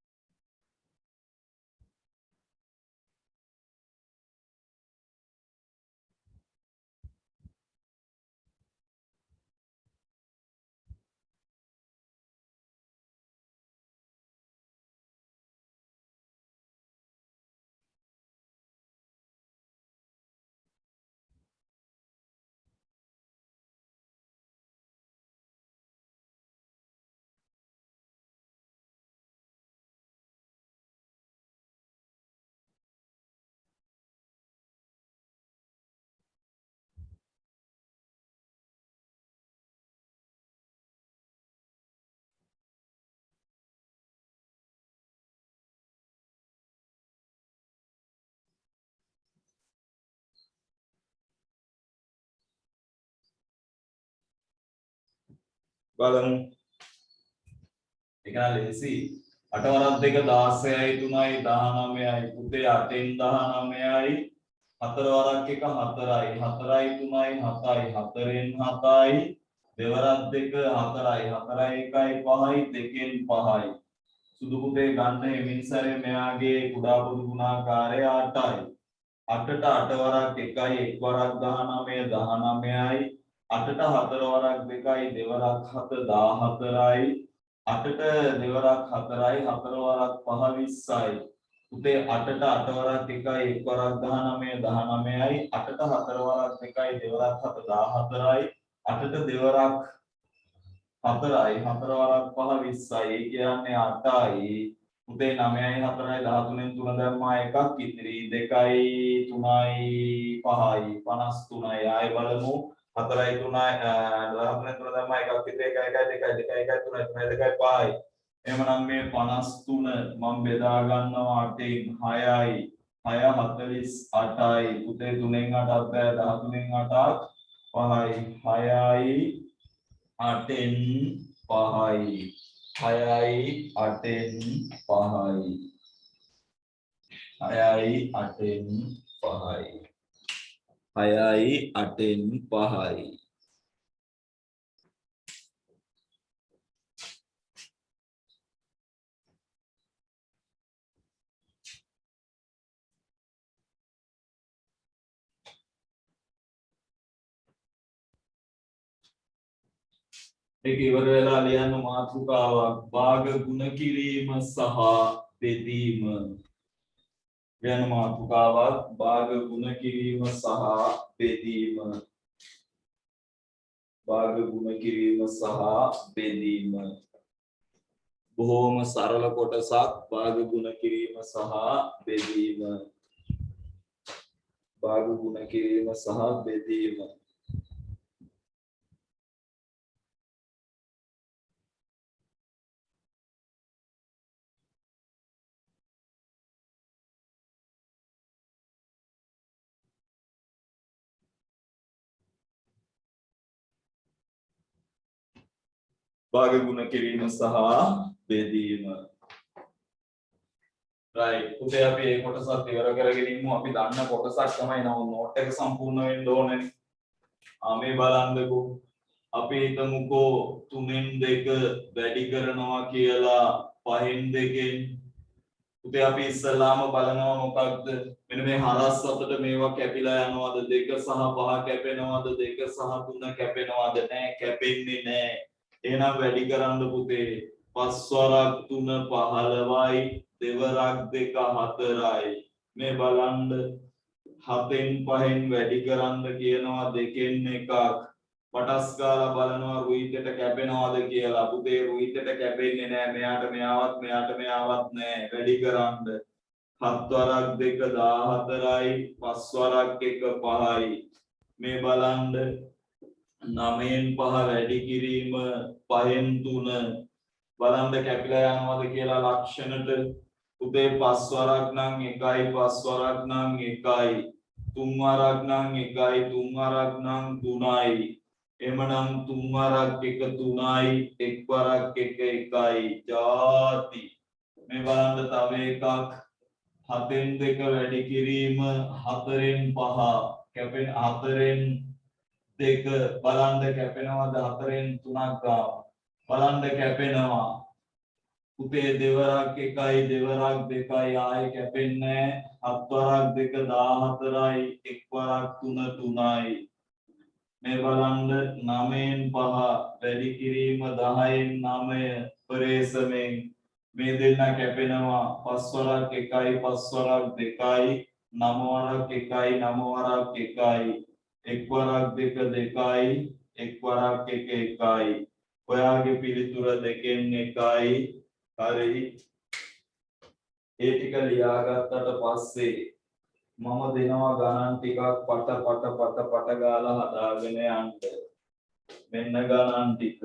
බලමු. ඒක නම් ලේසි. 8 වරක් 2 16යි 3යි 19යි පුතේ 8න් 19යි 4 වරක් 1 4යි 4යි 3යි 7යි 4න් 7යි දෙවරක් 2 4යි 4යි 1යි 5යි 2න් 5යි සුදු පුතේ ගන්න එමින් සැරේ මෙයාගේ කුඩා පොදු ගුණාකාරය 8යි 8ට 8 වරක් 1යි 1 වරක් 19 19යි 8ට 4 වරක් 2යි දෙවරක් 7 14යි 8ට දෙවරක් 4යි 4 වරක් 5 20යි පුතේ 8ට 8 වරක් 1යි 1 වරක් 19 19යි 8ට 4 වරක් 2යි දෙවරක් 7 14යි 8ට දෙවරක් 4යි 4 වරක් 5 20යි ඒ කියන්නේ 8යි පුතේ 9යි 4යි 13න් 3 දැම්මා එකක් ඉතිරි 2යි 3යි 5යි 53යි ආයෙ බලමු 4යි 3යි 13 3 දැම්මා එකක් විතර 1 1 2 2 1 3 3 2 5යි එහෙමනම් මේ 53 මම බෙදා ගන්නවා 8න් 6යි 6 48යි පුතේ 3න් 8ක් බෑ 13න් 8ක් 5යි 6යි 8න් 5යි 6යි 8න් 5යි 6යි 8න් 5යි 6යි 8න් 5යි ඒක ඉවර වෙලා ලියන්න මාතෘකාවක් භාග ගුණ කිරීම සහ බෙදීම වෙන මාතෘකාවක් භාග ගුණ කිරීම සහ බෙදීම භාග ගුණ කිරීම සහ බෙදීම බොහෝම සරල කොටසක් භාග ගුණ කිරීම සහ බෙදීම භාග ගුණ කිරීම සහ බෙදීම භාග ගුණ කිරීම සහ බෙදීම right පුතේ අපි මේ කොටසත් ඉවර කරගෙන ඉමු අපි දන්න කොටසක් තමයි නෝට් එක සම්පූර්ණ වෙන්න ඕනේ මේ බලන්නකෝ අපි හිතමුකෝ 3න් 2 වැඩි කරනවා කියලා 5න් 2කින් පුතේ අපි ඉස්සල්ලාම බලනවා මොකක්ද මෙන්න මේ හරස් අතට මේවා කැපිලා යනවාද 2 සහ 5 කැපෙනවාද 2 සහ 3 කැපෙනවාද නැහැ කැපෙන්නේ නැහැ එහෙනම් වැඩි කරන්න පුතේ 5 වරක් 3 15යි දෙවරක් 2 4යි මේ බලන්න 7න් 5න් වැඩි කරන්න කියනවා 2න් එකක් පටස් ගාලා බලනවා රුයිතට කැපෙනවද කියලා පුතේ රුයිතට කැපෙන්නේ නැහැ මෙයාට මෙයාවත් නැහැ වැඩි කරන්න 7 වරක් 2 14යි 5 වරක් 1 5යි මේ බලන්න 9න් 5 වැඩි කිරීම 5න් 3 බලන්න කැපිලා යනවද කියලා ලක්ෂණට පුතේ 5 වරක් නම් 1යි 5 වරක් නම් 1යි 3 වරක් නම් 1යි 3 වරක් නම් 3යි එමනම් 3 වරක් 1 3යි 1 වරක් 1 1යි ಜಾති මේ බලන්න තව එකක් 7න් 2 වැඩි කිරීම 4න් 5 කැපෙන 4න් 2 බලන්න කැපෙනවද 4න් 3ක් ගාව බලන්න කැපෙනවා පුතේ දෙවරක් 1යි දෙවරක් 2යි ආයේ කැපෙන්නේ 7 වරක් 2 14යි 1 වරක් 3 3යි මේ බලන්න 9න් 5 වැඩි කිරීම 10න් 9 පරේසමෙන් මේ දෙන්න කැපෙනවා 5 වරක් 1යි 5 වරක් 2යි 9 වරක් 1යි 9 වරක් 1යි 1 වරක් 2 2යි 1 වරක් 1 1යි ඔයාගේ පිළිතුර 2න් 1යි හරි ඒ ටික ලියාගත්තට පස්සේ මම දෙනවා ගණන් ටිකක් පට ගාලා හදාගෙන යන්න මෙන්න ගණන් ටික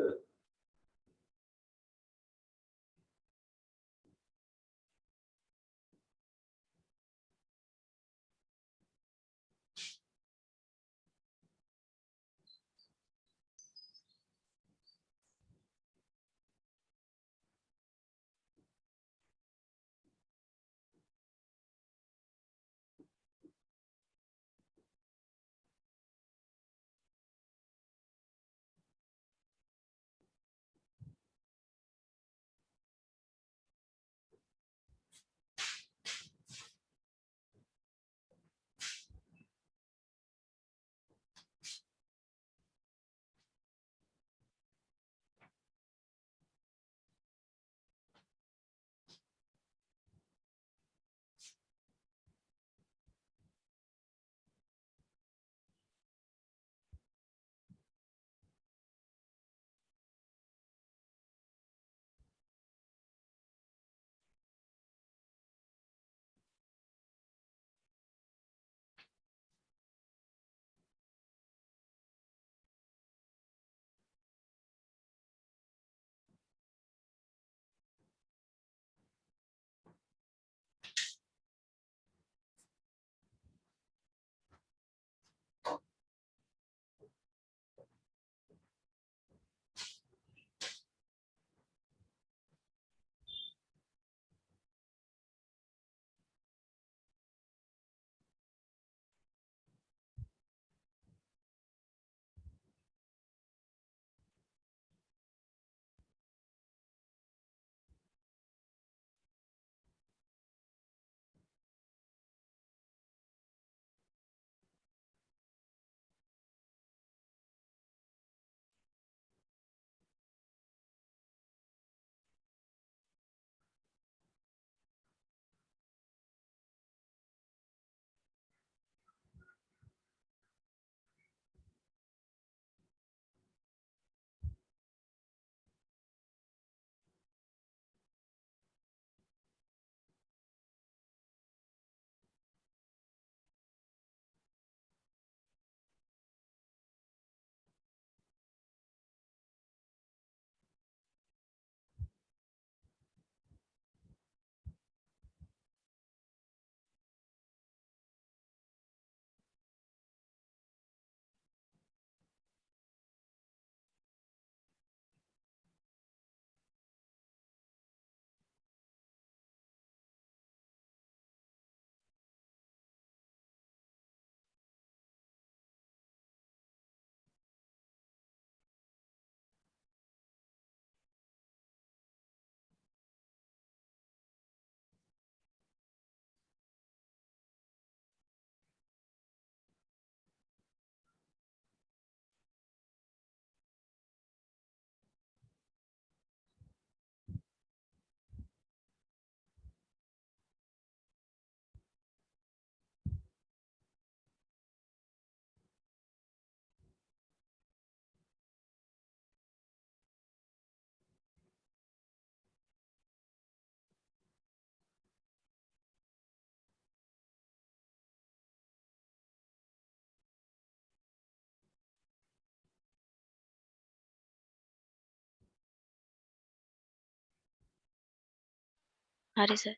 හරි සර්.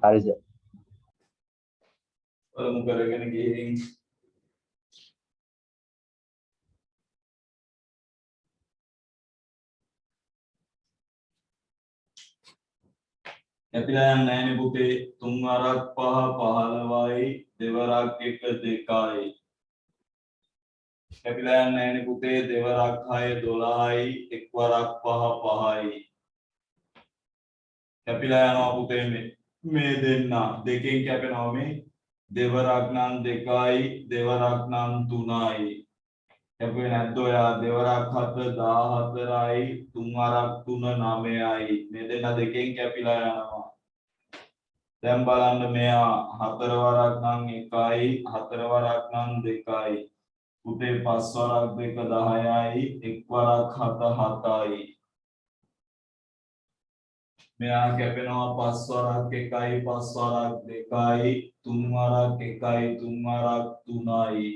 හරි සර්. බලමු කරගෙන ගිහින් කැපිලා යන්නේ නැහැනේ පුතේ. 3 වරක් 5 15යි දෙවරක් 1 2යි. කැපිලා යන්නේ නැහැනේ පුතේ. දෙවරක් 6 12යි එක් වරක් 5 5යි. කැපිලා යනවා පුතේ මේ දෙන්න දෙකෙන් කැපෙනවා මේ දෙවරක් නම් 2යි දෙවරක් නම් 3යි. කැපුවේ නැද්ද ඔයා? දෙවරක් 7 14යි 3 වරක් 3 9යි. මේ දෙන්න දෙකෙන් කැපිලා යනවා. දැන් බලන්න මෙයා 4 වරක් නම් 1යි 4 වරක් නම් 2යි. පුතේ 5 වරක් 2 10යි 1 වරක් 7 7යි. මෙයා කැපෙනවා 5 වරක් 1යි 5 වරක් 2යි 3 වරක් 1යි 3 වරක් 3යි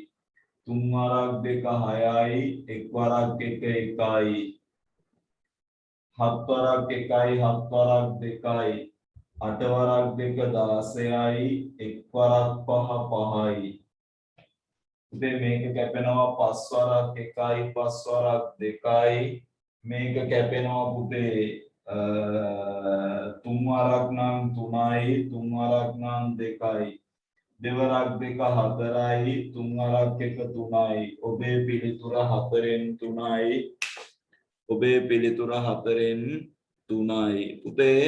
3 වරක් 2 6යි 1 වරක් 1 1යි 7 වරක් 1යි 7 වරක් 2යි 8 වරක් 2 16යි 1 වරක් 5 5යි. ඉතින් මේක කැපෙනවා 5 වරක් 1යි 5 වරක් 2යි. මේක කැපෙනවා පුතේ 3 වරක් නම් 3යි 3 වරක් නම් 2යි. දෙවරක් 2 4යි 3 වරක් 1 3යි. ඔබේ පිළිතුර 4න් 3යි. ඔබේ පිළිතුර 4න් 3යි. පුතේ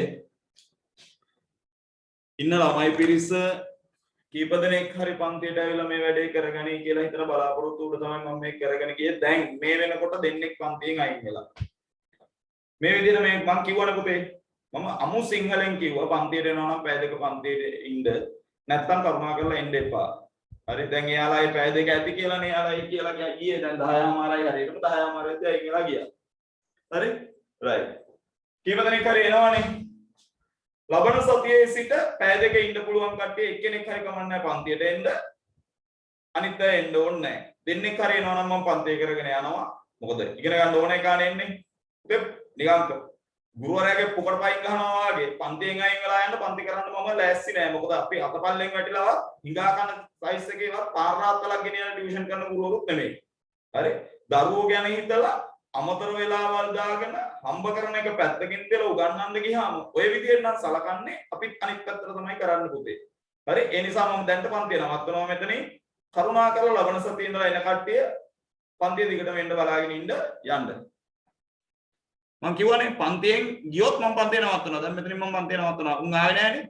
ඉන්න ළමයි පිරිස කීප දෙනෙක් හරි පන්තියට ඇවිල්ලා මේ වැඩේ කරගනි කියලා හිතන බලාපොරොත්තු උඩ තමයි මම මේක කරගෙන ගියේ. දැන් මේ වෙනකොට දෙන්නෙක් පන්තියෙන් අයින් වෙලා. මේ විදිහට මේ මම කිව්වනේ පුතේ මම අමු සිංහලෙන් කිව්වා පන්තියට එනවා නම් පැය දෙක පන්තියට ඉන්න නැත්තම් කරුණාකරලා එන්න එපා. හරි දැන් එයාලා ඒ පැය දෙක ඇති කියලා නේ එයාලා කියලා ගියේ දැන් 10:00මාරයි හරියටම 10:00මාරෙත් අයින් වෙලා ගියා. හරි රයිට්. කීප දෙනෙක් හරි එනවනේ. ලබන සතියේ සිට පැය දෙක ඉන්න පුළුවන් කට්ටිය එක්කෙනෙක් හරි කමන්නේ පන්තියට එන්න. අනිත් අය එන්න ඕනේ නැහැ. දෙන්නෙක් හරි එනවා නම් මම පන්තිය කරගෙන යනවා. මොකද ඉගෙන ගන්න ඕන එකානේ එන්නේ. නිකන් ගුරුවරයාගේ පොකට පයින් ගහනවා වගේ පන්තියෙන් අයින් වෙලා යන්න පන්ති කරන්න මම ලෑස්ති නෑ. මොකද අපි අතපල්ලෙන් වැටිලාවත් හිඟා කන සයිස් එකේවත් පාරාත්තලක් ගෙනියන ටියුෂන් කරන ගුරුවරුත් නෙමෙයි. හරි? දරුවෝ ගැන හිතලා අමතර වෙලාවල් දාගෙන හම්බ කරන එක පැත්තකින් දාලා උගන්වන්න ගියාම ඔය විදිහට නම් සලකන්නේ අපිත් අනිත් පැත්තට තමයි කරන්න පුතේ. හරි? ඒ නිසා මම දැන්ට පන්තිය නවත්වනවා මෙතනින්. කරුණාකරලා ලබන සතියේ ඉඳලා එන කට්ටිය පන්තිය දිගටම එන්න බලාගෙන ඉන්න යන්න. මම කිව්වනේ පන්තියෙන් ගියොත් මම පන්තිය නවත්වනවා. දැන් මෙතනින් මම පන්තිය නවත්වනවා. උන් ආවේ නැහනේ.